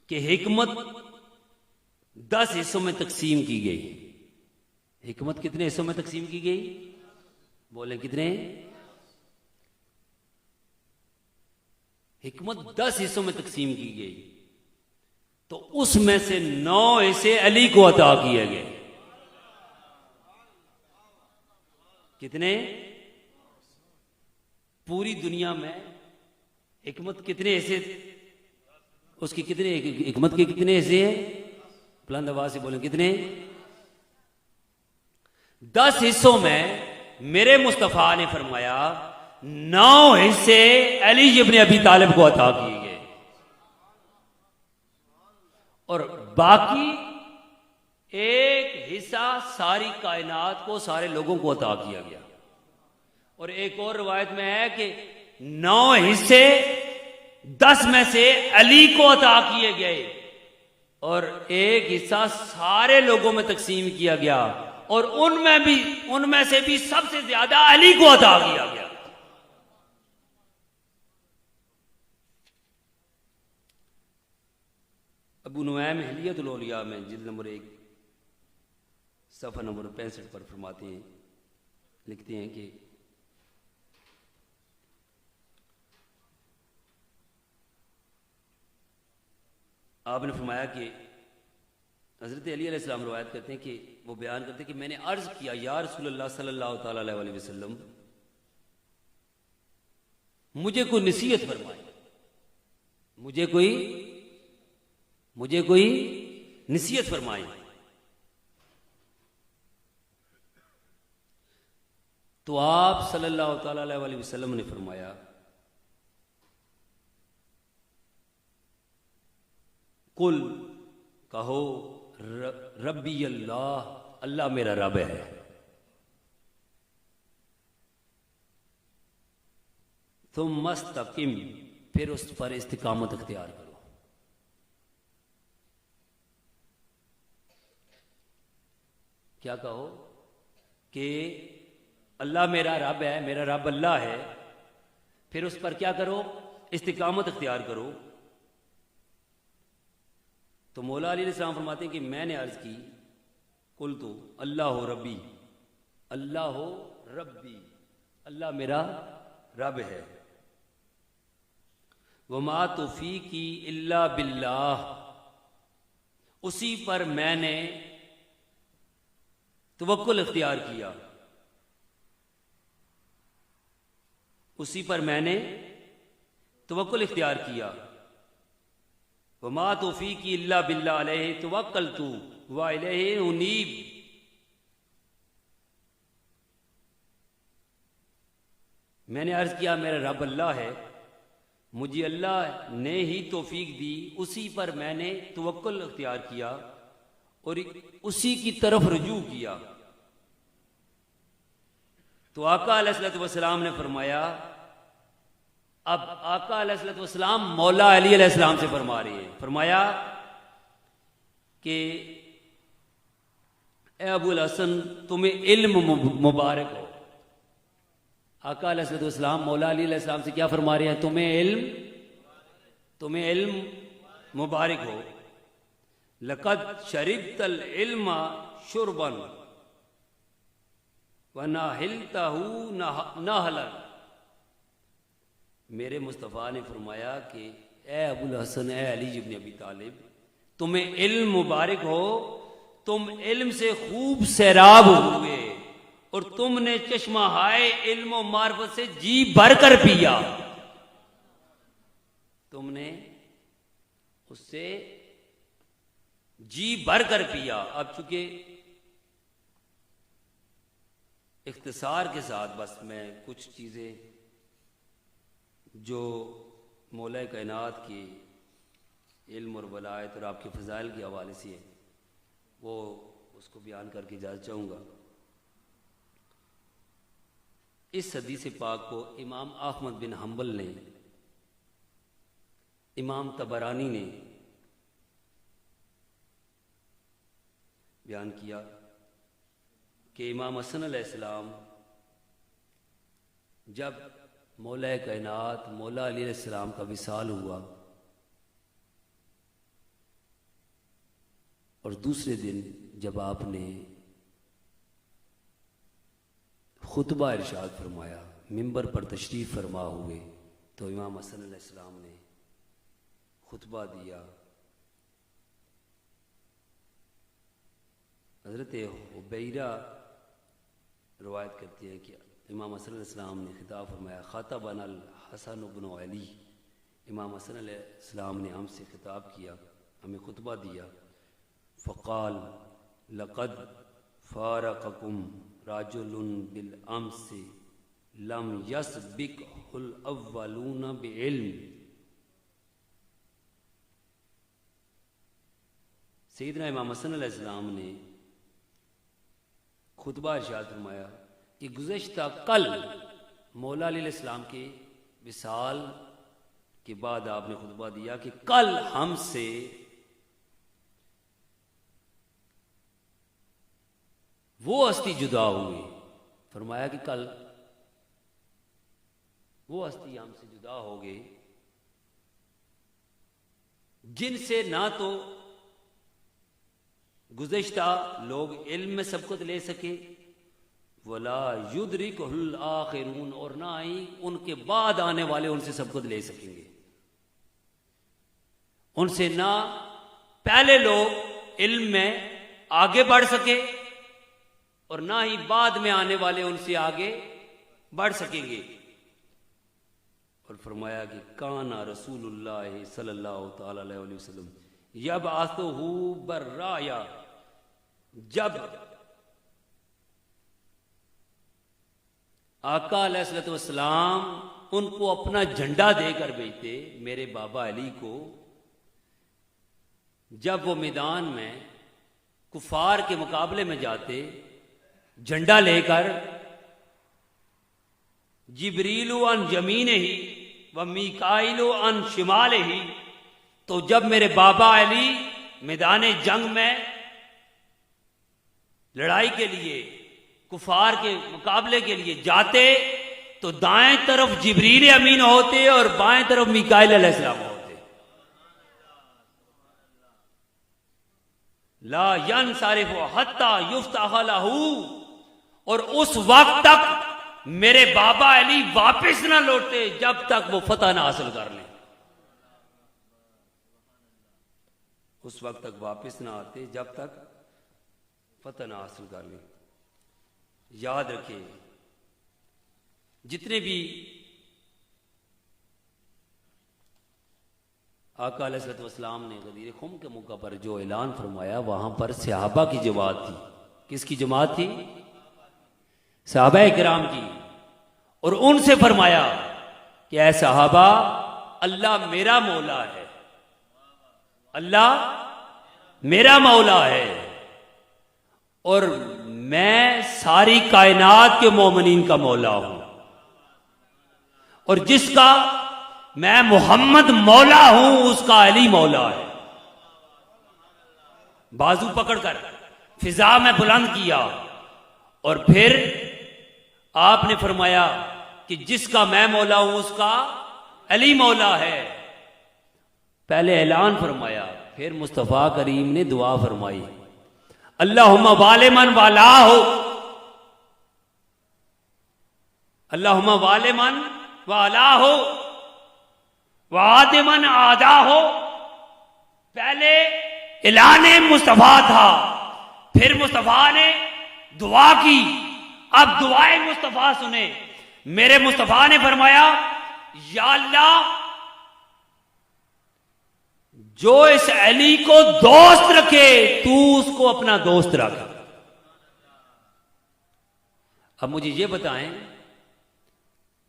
کہ حکمت 10 حصوں میں تقسیم کی گئی۔ حکمت کتنے حصوں میں تقسیم کی گئی؟ بولیں کتنے؟ حکمت 10 حصوں میں تقسیم کی گئی، تو اس میں سے 9 حصے علی کو عطا کیے گئے۔ کتنے؟ پوری دنیا میں حکمت کتنے حصے، اس کی کتنے حکمت کے کتنے حصے ہیں؟ بلند آواز سے بولیں کتنے؟ 10 حصوں میں میرے مصطفیٰ نے فرمایا 9 حصے علی ابن ابی طالب کو عطا کیے گئے اور باقی ایک حصہ ساری کائنات کو، سارے لوگوں کو عطا کیا گیا۔ اور ایک اور روایت میں ہے کہ 9 حصے 10 میں سے علی کو عطا کیے گئے اور ایک حصہ سارے لوگوں میں تقسیم کیا گیا، اور ان میں سے بھی سب سے زیادہ علی کو عطا کیا گیا۔ ابو نعیم حلیت الاولیاء میں جلد نمبر 1 صفحہ نمبر 65 پر فرماتے ہیں، لکھتے ہیں کہ آپ نے فرمایا کہ حضرت علی علیہ السلام روایت کرتے ہیں کہ وہ بیان کرتے ہیں کہ میں نے عرض کیا یا رسول اللہ صلی اللہ تعالی علیہ وسلم مجھے کوئی نصیحت فرمائے، مجھے کوئی نصیحت فرمائے۔ تو آپ صلی اللہ تعالی علیہ وسلم نے فرمایا قل، کہو ربی اللہ، اللہ میرا رب ہے، تم مستقم، پھر اس پر استقامت اختیار کرو۔ کیا کہو کہ اللہ میرا رب ہے، میرا رب اللہ ہے، پھر اس پر کیا کرو؟ استقامت اختیار کرو۔ تو مولا علی علیہ السلام فرماتے ہیں کہ میں نے عرض کی قل تو اللہ ربی، اللہ ربی، اللہ میرا رب ہے، وما توفیقی الا باللہ، اسی پر میں نے توکل اختیار کیا، اسی پر میں نے توکل اختیار کیا، وما توفیقی الا باللہ علیہ توکلت والیہ انیب۔ میں نے عرض کیا میرا رب اللہ ہے، مجھے اللہ نے ہی توفیق دی، اسی پر میں نے توکل اختیار کیا اور اسی کی طرف رجوع کیا۔ تو آقا علیہ الصلوۃ والسلام نے فرمایا، اب آقا علیہ الصلوۃ والسلام مولا علی علیہ السلام سے فرما رہی ہے، فرمایا کہ اے ابو الحسن تمہیں علم مبارک ہو۔ آقا علیہ الصلوۃ والسلام مولا علی علیہ السلام سے کیا فرما رہے ہیں؟ تمہیں علم مبارک ہو۔ لقد شربت العلم شربا ونہلتہ نہلا۔ میرے مصطفیٰ نے فرمایا کہ اے ابو الحسن، اے علی ابن ابی طالب، تمہیں علم مبارک ہو، تم علم سے خوب سیراب ہوئے اور تم نے چشمہ ہائے علم و معرفت سے جی بھر کر پیا، تم نے اس سے جی بھر کر پیا۔ اب چونکہ اختصار کے ساتھ بس میں کچھ چیزیں جو مولا کائنات کی علم اور ولایت اور آپ کے فضائل کے حوالے سے وہ اس کو بیان کر کے اجازت چاہوں گا۔ اس حدیث پاک کو امام احمد بن حنبل نے، امام طبرانی نے بیان کیا کہ امام حسن علیہ السلام جب مولا کائنات مولا علی علیہ السلام کا وصال ہوا اور دوسرے دن جب آپ نے خطبہ ارشاد فرمایا، ممبر پر تشریف فرما ہوئے، تو امام حسن علیہ السلام نے خطبہ دیا۔ حضرت حبیرہ روایت کرتی ہے کہ امام حسن علیہ السلام نے خطاب فرمایا، خاطبنا الحسن بن علی، امام حسن علیہ السلام نے ہم سے خطاب کیا، ہمیں خطبہ دیا، فقال لقد فارقکم رجل بالامس لم یسبقہ الاولون بعلم. سیدنا امام حسن علیہ السلام نے خطبہ ارشاد فرمایا کہ گزشتہ کل مولا علیہ السلام کے وصال کے بعد آپ نے خطبہ دیا کہ کل ہم سے وہ ہستی جدا ہوئی. فرمایا کہ کل وہ ہستی ہم سے جدا ہو گئی جن سے نہ تو گزشتہ لوگ علم میں سبقت لے سکے، ولا یدرکہ الآخرون، اور نہ ہی ان کے بعد آنے والے ان سے سبقت لے سکیں گے. ان سے نہ پہلے لوگ علم میں آگے بڑھ سکے اور نہ ہی بعد میں آنے والے ان سے آگے بڑھ سکیں گے. اور فرمایا کہ کانا رسول اللہ صلی اللہ تعالی علیہ وسلم یبعثہ برایا، جب آقا علیہ الصلوۃ والسلام ان کو اپنا جھنڈا دے کر بھیجتے، میرے بابا علی کو، جب وہ میدان میں کفار کے مقابلے میں جاتے جھنڈا لے کر، جبریل عن یمینہ و میکائیل عن شمالہ، تو جب میرے بابا علی میدان جنگ میں لڑائی کے لیے کفار کے مقابلے کے لیے جاتے تو دائیں طرف جبریل امین ہوتے اور بائیں طرف میکائیل علیہ السلام ہوتے. لا ینصرف حتی یفتح لہ، اور اس وقت تک میرے بابا علی واپس نہ لوٹے جب تک وہ فتح نہ حاصل کر لیں. اس وقت تک واپس نہ آتے جب تک فتح نہ حاصل کر لیں. یاد رکھیں، جتنے بھی آقا علیہ الصلوۃ والسلام نے غدیر خم کے موقع پر جو اعلان فرمایا، وہاں پر صحابہ کی جماعت تھی. کس کی جماعت تھی؟ صحابہ کرام کی. اور ان سے فرمایا کہ اے صحابہ، اللہ میرا مولا ہے، اللہ میرا مولا ہے، اور میں ساری کائنات کے مومنین کا مولا ہوں، اور جس کا میں محمد مولا ہوں اس کا علی مولا ہے. بازو پکڑ کر فضا میں بلند کیا، اور پھر آپ نے فرمایا کہ جس کا میں مولا ہوں اس کا علی مولا ہے. پہلے اعلان فرمایا، پھر مصطفیٰ کریم نے دعا فرمائی، اللہم والی من والاہ، اللہم والی من والاہ وعاد من عاداہ. پہلے اعلان مصطفیٰ تھا، پھر مصطفیٰ نے دعا کی. اب دعائیں مصطفیٰ سنیں. میرے مصطفیٰ نے فرمایا، یا اللہ، جو اس علی کو دوست رکھے تو اس کو اپنا دوست رکھ. اب مجھے یہ بتائیں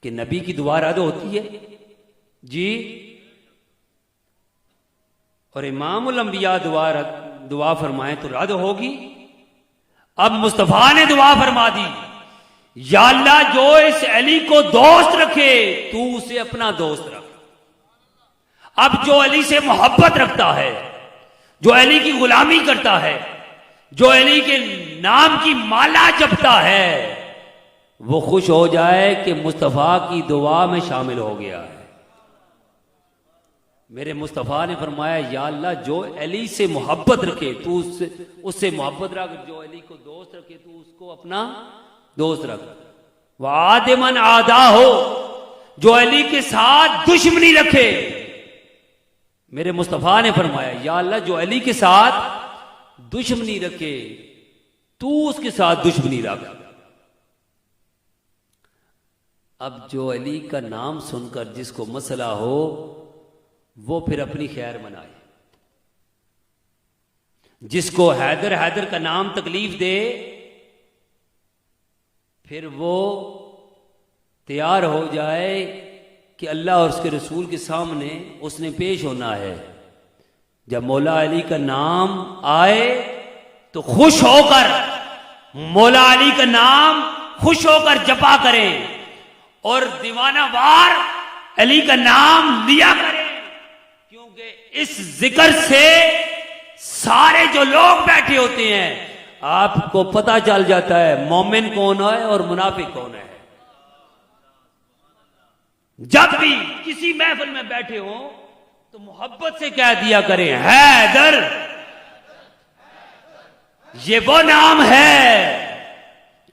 کہ نبی کی دعا رد ہوتی ہے؟ جی. اور امام الانبیاء دعا فرمائیں تو رد ہوگی. اب مصطفیٰ نے دعا فرما دی، یا اللہ، جو اس علی کو دوست رکھے تو اسے اپنا دوست رکھ. اب جو علی سے محبت رکھتا ہے، جو علی کی غلامی کرتا ہے، جو علی کے نام کی مالا جپتا ہے، وہ خوش ہو جائے کہ مصطفیٰ کی دعا میں شامل ہو گیا ہے. میرے مصطفیٰ نے فرمایا، یا اللہ، جو علی سے محبت رکھے تو اس سے محبت رکھ، جو علی کو دوست رکھے تو اس کو اپنا دوست رکھ. وعاد من عاداہ ہو، جو علی کے ساتھ دشمنی رکھے. میرے مصطفیٰ نے فرمایا، یا اللہ، جو علی کے ساتھ دشمنی رکھے تو اس کے ساتھ دشمنی رکھ. اب جو علی کا نام سن کر جس کو مسئلہ ہو وہ پھر اپنی خیر منائے، جس کو حیدر حیدر کا نام تکلیف دے پھر وہ تیار ہو جائے کہ اللہ اور اس کے رسول کے سامنے اس نے پیش ہونا ہے۔ جب مولا علی کا نام آئے تو خوش ہو کر مولا علی کا نام خوش ہو کر جپا کریں اور دیوانہ وار علی کا نام لیا کریں، کیونکہ اس ذکر سے سارے جو لوگ بیٹھے ہوتے ہیں آپ کو پتہ چل جاتا ہے مومن کون ہے اور منافق کون ہے۔ جب بھی کسی محفل میں بیٹھے ہوں تو محبت سے کہہ دیا کریں حیدر، یہ وہ نام ہے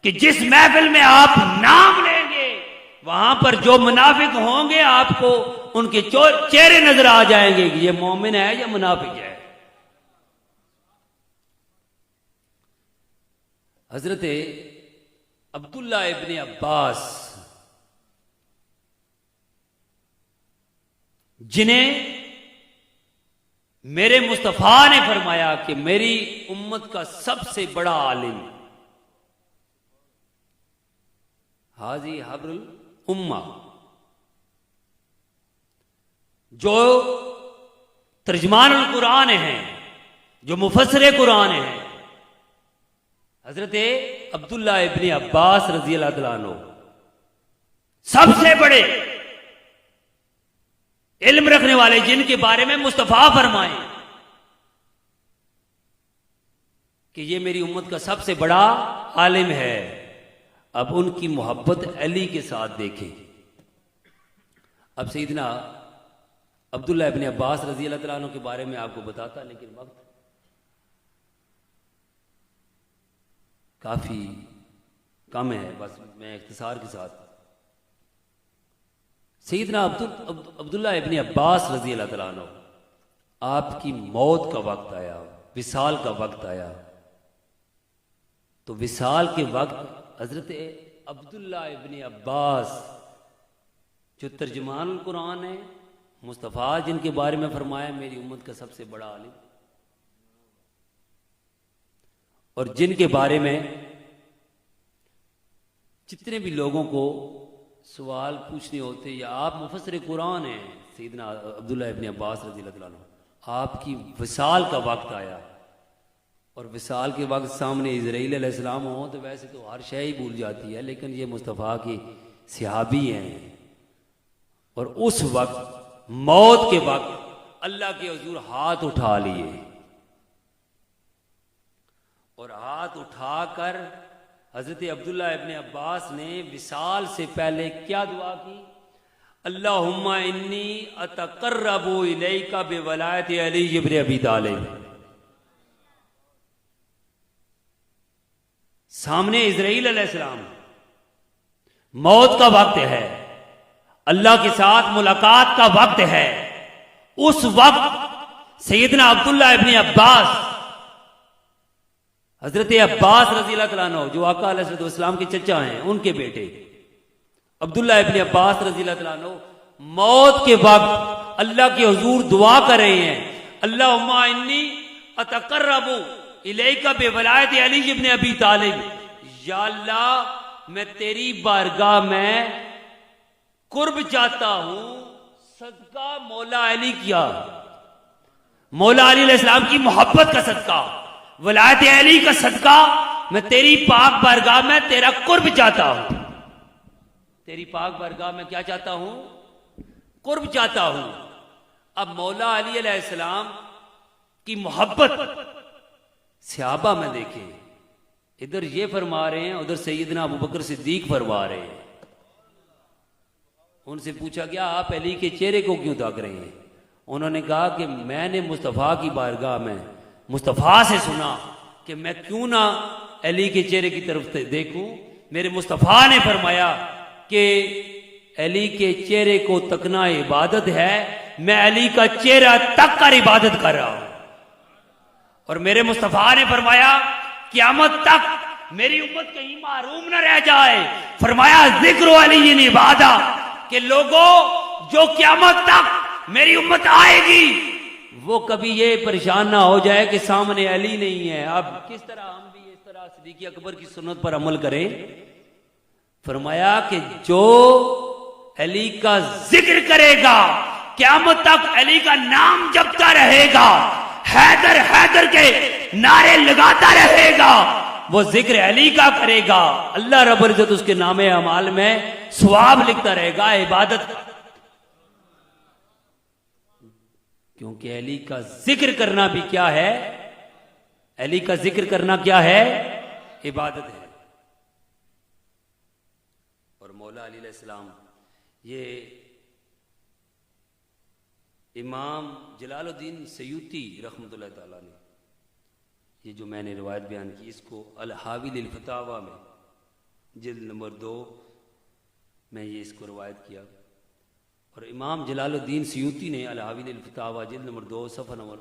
کہ جس محفل میں آپ نام لیں گے وہاں پر جو منافق ہوں گے آپ کو ان کے چہرے نظر آ جائیں گے کہ یہ مومن ہے یا منافق ہے۔ حضرت عبداللہ ابن عباس جنہیں میرے مصطفیٰ نے فرمایا کہ میری امت کا سب سے بڑا عالم حاضی حبر الامہ، جو ترجمان القرآن ہیں، جو مفسر قرآن ہیں، حضرت عبداللہ ابن عباس رضی اللہ تعالیٰ عنہ سب سے بڑے علم رکھنے والے، جن کے بارے میں مصطفیٰ فرمائیں کہ یہ میری امت کا سب سے بڑا عالم ہے۔ اب ان کی محبت علی کے ساتھ دیکھیں۔ اب سیدنا عبداللہ ابن عباس رضی اللہ تعالیٰ عنہ کے بارے میں آپ کو بتاتا، لیکن وقت کافی کم ہے، بس میں اختصار کے ساتھ سیدنا عبداللہ ابن عباس رضی اللہ تعالیٰ عنہ آپ کی موت کا وقت آیا، وصال کا وقت آیا، تو وصال کے وقت حضرت عبداللہ ابن عباس جو ترجمان القرآن ہے، مصطفیٰ جن کے بارے میں فرمایا میری امت کا سب سے بڑا عالم، اور جن کے بارے میں جتنے بھی لوگوں کو سوال پوچھنے ہوتے، یا آپ مفسر قرآن ہیں سیدنا عبداللہ ابن عباس رضی اللہ عنہ، آپ کی وصال کا وقت آیا، اور وصال کے وقت سامنے اسرائیل علیہ السلام ہوں تو ویسے تو ہر شے ہی بھول جاتی ہے، لیکن یہ مصطفیٰ کی صحابی ہیں، اور اس وقت موت کے وقت اللہ کے حضور ہاتھ اٹھا لیے، اور ہاتھ اٹھا کر حضرت عبداللہ ابن عباس نے وصال سے پہلے کیا دعا کی؟ اللہم انی اتقرب الیک بولایت علی ابن ابی طالب۔ سامنے اسرائیل علیہ السلام، موت کا وقت ہے، اللہ کے ساتھ ملاقات کا وقت ہے، اس وقت سیدنا عبداللہ ابن عباس، حضرت عباس رضی اللہ تعالیٰ عنہ جو آقا علیہ السلام کے چچا ہیں، ان کے بیٹے عبداللہ ابن عباس رضی اللہ تعالیٰ عنہ موت کے وقت اللہ کے حضور دعا کر رہے ہیں، اللہم انی اتقرب الیک بولایت علی ابن ابی طالب، یا اللہ میں تیری بارگاہ میں قرب چاہتا ہوں صدقہ مولا علی کیا، مولا علی علیہ السلام کی محبت کا صدقہ، ولایت علی کا صدقہ، میں تیری پاک بارگاہ میں تیرا قرب چاہتا ہوں، تیری پاک بارگاہ میں کیا چاہتا ہوں؟ قرب چاہتا ہوں۔ اب مولا علی علیہ السلام کی محبت صحابہ میں دیکھیں، ادھر یہ فرما رہے ہیں، ادھر سیدنا ابو بکر صدیق فرما رہے ہیں۔ ان سے پوچھا گیا آپ علی کے چہرے کو کیوں تاک رہے ہیں؟ انہوں نے کہا کہ میں نے مصطفیٰ کی بارگاہ میں مصطفیٰ سے سنا کہ میں کیوں نہ علی کے چہرے کی طرف دیکھوں، میرے مصطفیٰ نے فرمایا کہ علی کے چہرے کو تکنا عبادت ہے، میں علی کا چہرہ تک کر عبادت کر رہا ہوں، اور میرے مصطفیٰ نے فرمایا قیامت تک میری امت کہیں محروم نہ رہ جائے. فرمایا ذکر علی عبادہ کہ لوگوں جو قیامت تک میری امت آئے گی وہ کبھی یہ پریشان نہ ہو جائے کہ سامنے علی نہیں ہے. اب کس طرح ہم بھی اس طرح صدیق اکبر کی سنت پر عمل کریں. فرمایا کہ جو علی کا ذکر کرے گا قیامت تک علی کا نام جپتا رہے گا, حیدر حیدر کے نعرے لگاتا رہے گا, وہ ذکر علی کا کرے گا, اللہ رب العزت اس کے نام اعمال میں ثواب لکھتا رہے گا, عبادت. کیونکہ علی کا ذکر کرنا بھی کیا ہے, علی کا ذکر کرنا کیا ہے, عبادت ہے. اور مولا علی علیہ السلام, یہ امام جلال الدین سیوطی رحمۃ اللہ تعالیٰ نے یہ جو میں نے روایت بیان کی اس کو الحاوی للفتاوی میں جلد نمبر 2 میں یہ اس کو روایت کیا. اور امام جلال الدین سیوطی نے الحاوی للفتاوی جلد نمبر 2 صفحہ نمبر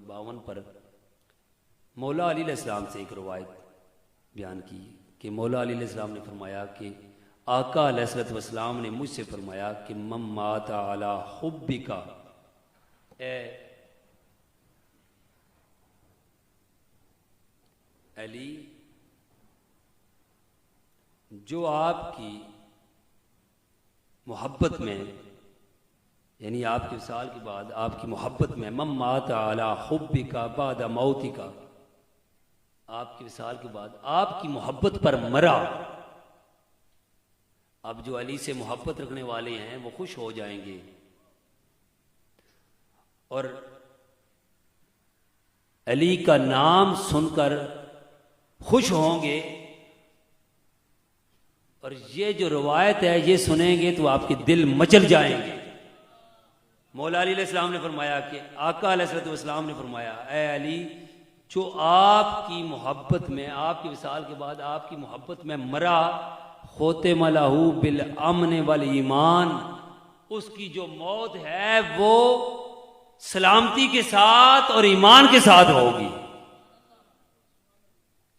52 پر مولا علی علیہ السلام سے ایک روایت بیان کی کہ مولا علی علیہ السلام نے فرمایا کہ آقا علیہ الصلوۃ والسلام نے مجھ سے فرمایا کہ من مات علی حبک, اے علی جو آپ کی محبت میں, یعنی آپ کے وصال کے بعد آپ کی محبت میں, من مات علی حبک بعد موتک, آپ کے وصال کے بعد آپ کی محبت پر مرا. اب جو علی سے محبت رکھنے والے ہیں وہ خوش ہو جائیں گے اور علی کا نام سن کر خوش ہوں گے, اور یہ جو روایت ہے یہ سنیں گے تو آپ کے دل مچل جائیں گے. مولا علی علیہ السلام نے فرمایا کہ آقا علیہ الصلوۃ والسلام نے فرمایا اے علی جو آپ کی محبت میں, آپ کے وصال کے بعد آپ کی محبت میں مرا, ختم لہ بالامن والایمان, اس کی جو موت ہے وہ سلامتی کے ساتھ اور ایمان کے ساتھ ہوگی.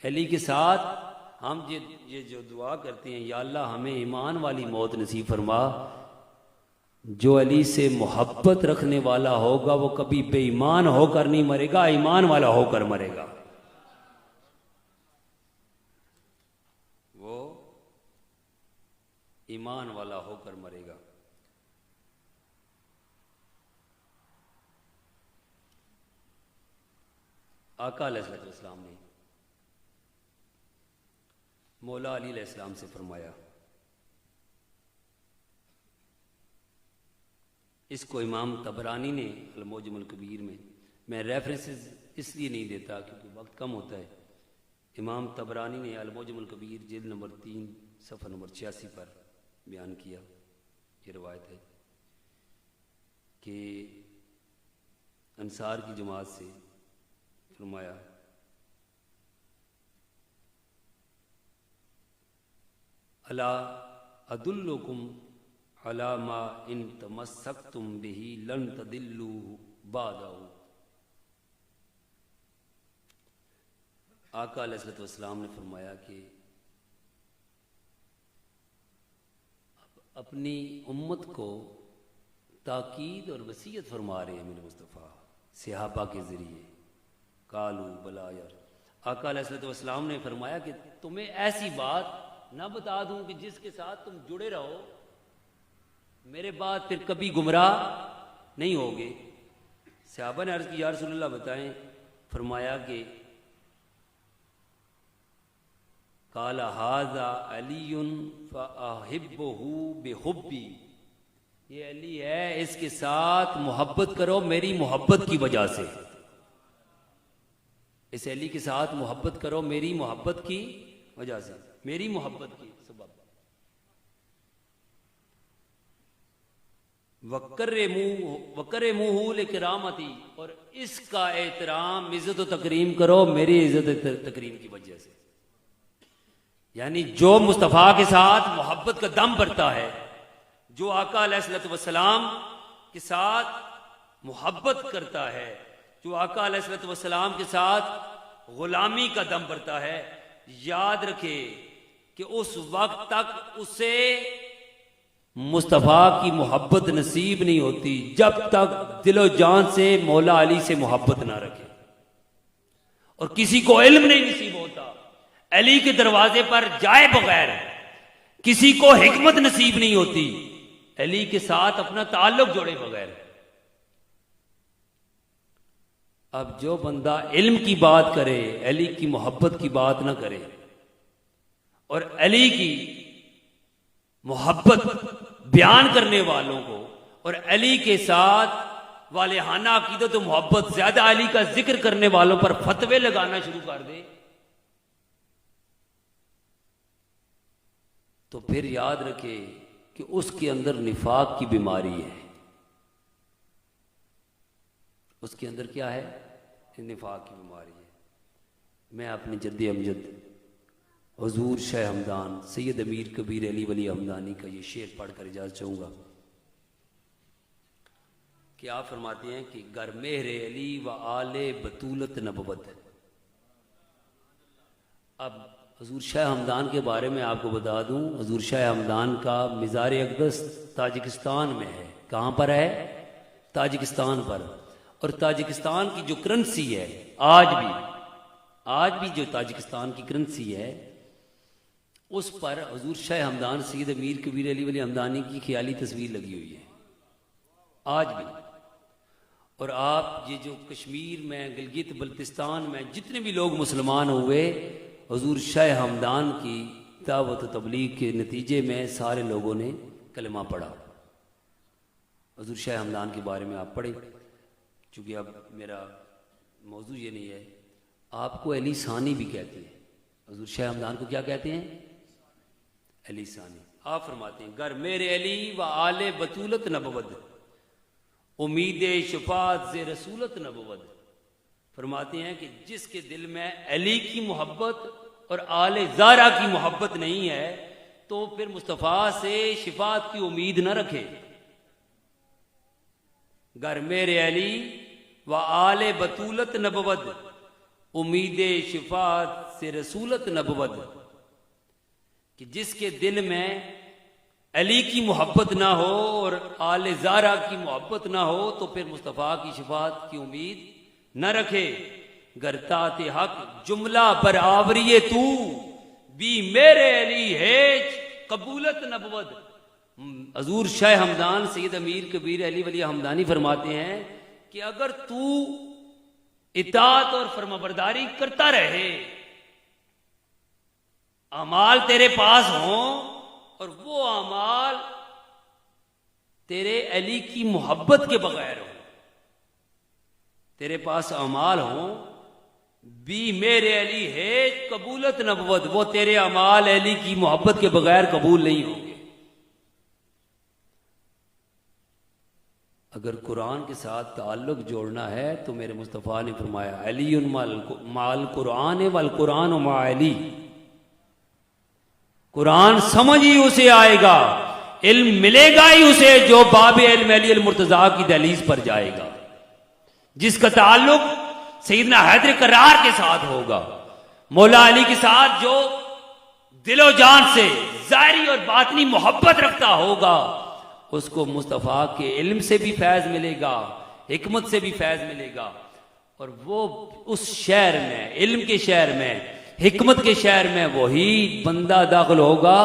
علی کے ساتھ ہم یہ جو دعا کرتے ہیں, یا اللہ ہمیں ایمان والی موت نصیب فرما. جو علی سے محبت رکھنے والا ہوگا وہ کبھی بے ایمان ہو کر نہیں مرے گا, ایمان والا ہو کر مرے گا. وہ ایمان والا ہو کر مرے گا. آقا علیہ السلام نے مولا علی علیہ السلام سے فرمایا, اس کو امام طبرانی نے المعجم الکبیر میں ریفرنسز اس لیے نہیں دیتا کیونکہ وقت کم ہوتا ہے. امام طبرانی نے المعجم الکبیر جلد نمبر 3 صفحہ نمبر 86 پر بیان کیا. یہ روایت ہے کہ انصار کی جماعت سے فرمایا الا ادلکم علی ما ان تمسکتم بہ لن تضلوا بعدہ. آقا علیہ الصلوۃ والسلام نے فرمایا کہ اپنی امت کو تاکید اور وصیت فرما رہے ہیں میرے مصطفیٰ صحابہ کے ذریعے. قالوا بلا یار, آقا علیہ الصلوۃ والسلام نے فرمایا کہ تمہیں ایسی بات نہ بتا دوں کہ جس کے ساتھ تم جڑے رہو, میرے بعد پھر کبھی گمراہ نہیں ہوگے. صحابہ نے عرض کی یا رسول اللہ بتائیں. فرمایا کہ قال ھذا علی فاحبہ بحبی, یہ علی ہے اس کے ساتھ محبت کرو میری محبت کی وجہ سے. اس علی کے ساتھ محبت کرو میری محبت کی وجہ سے, میری محبت کی سبب. وَكَرِّمُوهُ لِكَرَامَتِي, اور اس کا احترام عزت و تکریم کرو میری عزت و تکریم کی وجہ سے. یعنی جو مصطفیٰ کے ساتھ محبت کا دم بھرتا ہے, جو آقا علیہ الصلوۃ والسلام کے ساتھ محبت کرتا ہے, جو آقا علیہ الصلوۃ والسلام کے ساتھ غلامی کا دم بھرتا ہے, یاد رکھے کہ اس وقت تک اسے مصطفیٰ کی محبت نصیب نہیں ہوتی جب تک دل و جان سے مولا علی سے محبت نہ رکھے. اور کسی کو علم نہیں نصیب ہوتا علی کے دروازے پر جائے بغیر، کسی کو حکمت نصیب نہیں ہوتی علی کے ساتھ اپنا تعلق جوڑے بغیر. اب جو بندہ علم کی بات کرے علی کی محبت کی بات نہ کرے اور علی کی محبت بیان کرنے والوں کو اور علی کے ساتھ والہانہ عقیدت و محبت زیادہ علی کا ذکر کرنے والوں پر فتوے لگانا شروع کر دے تو پھر یاد رکھے کہ اس کے اندر نفاق کی بیماری ہے. اس کے اندر کیا ہے؟ نفاق کی بیماری ہے. میں اپنے جد امجد حضور شاہ ہمدان سید امیر کبیر علی ولی ہمدانی کا یہ شعر پڑھ کر اجازت چاہوں گا کہ آپ فرماتے ہیں کہ گر مہر علی و آل بطولت نبوت. اب حضور شاہ ہمدان کے بارے میں آپ کو بتا دوں، حضور شاہ ہمدان کا مزار اقدس تاجکستان میں ہے. کہاں پر ہے؟ تاجکستان پر. اور تاجکستان کی جو کرنسی ہے آج بھی جو تاجکستان کی کرنسی ہے اس پر حضور شاہ ہمدان سید امیر کبیر علی ولی ہمدانی کی خیالی تصویر لگی ہوئی ہے آج بھی. اور آپ یہ جو کشمیر میں گلگت بلتستان میں جتنے بھی لوگ مسلمان ہوئے حضور شاہ ہمدان کی دعوت و تبلیغ کے نتیجے میں سارے لوگوں نے کلمہ پڑھا. حضور شاہ ہمدان کے بارے میں آپ پڑھیں، چونکہ اب میرا موضوع یہ نہیں ہے. آپ کو علی ثانی بھی کہتے ہیں. حضور شاہ ہمدان کو کیا کہتے ہیں؟ علی ثانی. آپ فرماتے ہیں گر میرے علی و آل بطولت نبود امید شفاعت سے رسولت نبود. فرماتے ہیں کہ جس کے دل میں علی کی محبت اور آل زہرا کی محبت نہیں ہے تو پھر مصطفیٰ سے شفاعت کی امید نہ رکھے. گر میرے علی و آل بطولت نبود امید شفاعت سے رسولت نبود. کہ جس کے دل میں علی کی محبت نہ ہو اور آل زہرا کی محبت نہ ہو تو پھر مصطفیٰ کی شفاعت کی امید نہ رکھے. گرتات حق جملہ برآوری تو بھی میرے علی ہیچ قبولت نبود. حضور شاہ ہمدان سید امیر کبیر علی ولی ہمدانی فرماتے ہیں کہ اگر تو اطاعت اور فرمانبرداری کرتا رہے، اعمال تیرے پاس ہوں اور وہ اعمال تیرے علی کی محبت کے بغیر ہوں، تیرے پاس اعمال ہوں بھی میرے علی ہے قبولت نبوت، وہ تیرے اعمال علی کی محبت کے بغیر قبول نہیں ہوں گے. اگر قرآن کے ساتھ تعلق جوڑنا ہے تو میرے مصطفیٰ نے فرمایا علی مع القرآن والقرآن مع علی. قرآن سمجھ ہی اسے آئے گا، علم ملے گا ہی اسے جو باب علم علی المرتضیٰ کی دہلیز پر جائے گا، جس کا تعلق سیدنا حیدر کرار کے ساتھ ہوگا، مولا علی کے ساتھ جو دل و جان سے ظاہری اور باطنی محبت رکھتا ہوگا اس کو مصطفیٰ کے علم سے بھی فیض ملے گا، حکمت سے بھی فیض ملے گا، اور وہ اس شہر میں، علم کے شہر میں، حکمت کے شہر میں وہی بندہ داخل ہوگا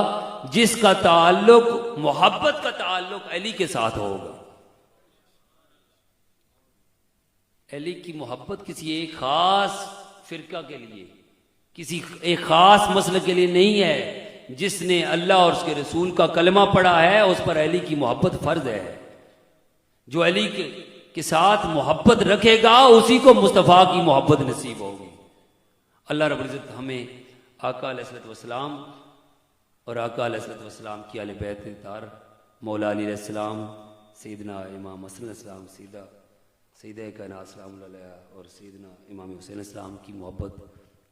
جس کا تعلق، محبت کا تعلق علی کے ساتھ ہوگا. علی کی محبت کسی ایک خاص فرقہ کے لیے، کسی ایک خاص مسلک کے لیے نہیں ہے. جس نے اللہ اور اس کے رسول کا کلمہ پڑھا ہے اس پر علی کی محبت فرض ہے. جو علی کے ساتھ محبت رکھے گا اسی کو مصطفیٰ کی محبت نصیب ہوگی. اللہ رب العزت ہمیں آقا علیہ الصلوۃ والسلام اور آقا علیہ الصلوۃ والسلام کی اہل بیت اطہار، مولا علی علیہ السلام، سیدنا امام حسن علیہ السلام، سیدہ کائنات سلام اللہ علیہ اور سیدنا امام حسین علیہ السلام کی محبت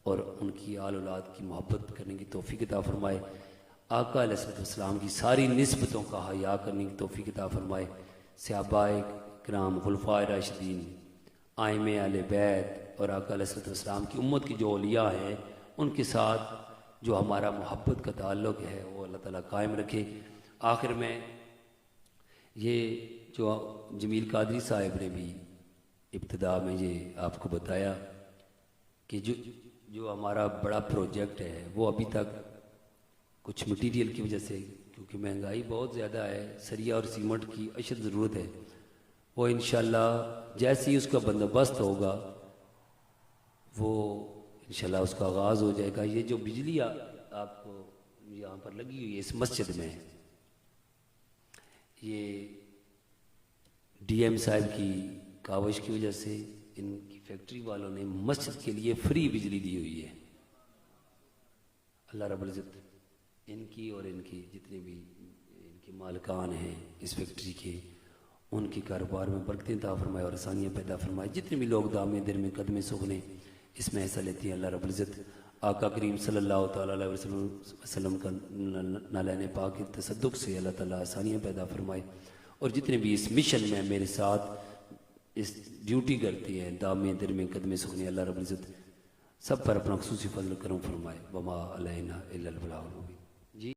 اور ان کی آل اولاد کی محبت کرنے کی توفیق عطا فرمائے. آقا علیہ الصلوۃ والسلام کی ساری نسبتوں کا حیا کرنے کی توفیق عطا فرمائے. صحابہ کرام، خلفائے راشدین، ائمہ اہل بیت اور آقا علیہ الصلوۃ والسلام کی امت کی جو اولیاء ہیں ان کے ساتھ جو ہمارا محبت کا تعلق ہے وہ اللہ تعالیٰ قائم رکھے۔ آخر میں یہ جو جمیل قادری صاحب نے بھی ابتدا میں یہ آپ کو بتایا کہ جو ہمارا بڑا پروجیکٹ ہے وہ ابھی تک کچھ مٹیریل کی وجہ سے، کیونکہ مہنگائی بہت زیادہ ہے، سریا اور سیمنٹ کی اشد ضرورت ہے، وہ انشاءاللہ جیسے ہی اس کا بندوبست ہوگا وہ انشاءاللہ اس کا آغاز ہو جائے گا۔ یہ جو بجلی آپ کو یہاں پر لگی ہوئی ہے اس مسجد میں، یہ ڈی ایم صاحب کی کاوش کی وجہ سے ان کی فیکٹری والوں نے مسجد کے لیے فری بجلی دی ہوئی ہے۔ اللہ رب العزت ان کی اور ان کی جتنے بھی ان کے مالکان ہیں اس فیکٹری کے، ان کے کاروبار میں برکتیں عطا فرمائے اور آسانیاں پیدا فرمائے۔ جتنے بھی لوگ دامے دیر میں قدمے سخنے اس میں حصہ لیتی ہیں، اللہ رب العزت آقا کریم صلی اللہ تعالیٰ علیہ وسلم کا نالین پاک کے تصدق سے اللہ تعالیٰ آسانیاں پیدا فرمائے، اور جتنے بھی اس مشن میں میرے ساتھ اس ڈیوٹی کرتی ہیں دامے دیر میں قدمے سخنے، اللہ رب العزت سب پر اپنا خصوصی فضل کرم فرمائے۔ وما علینا الا البلاغ المبین۔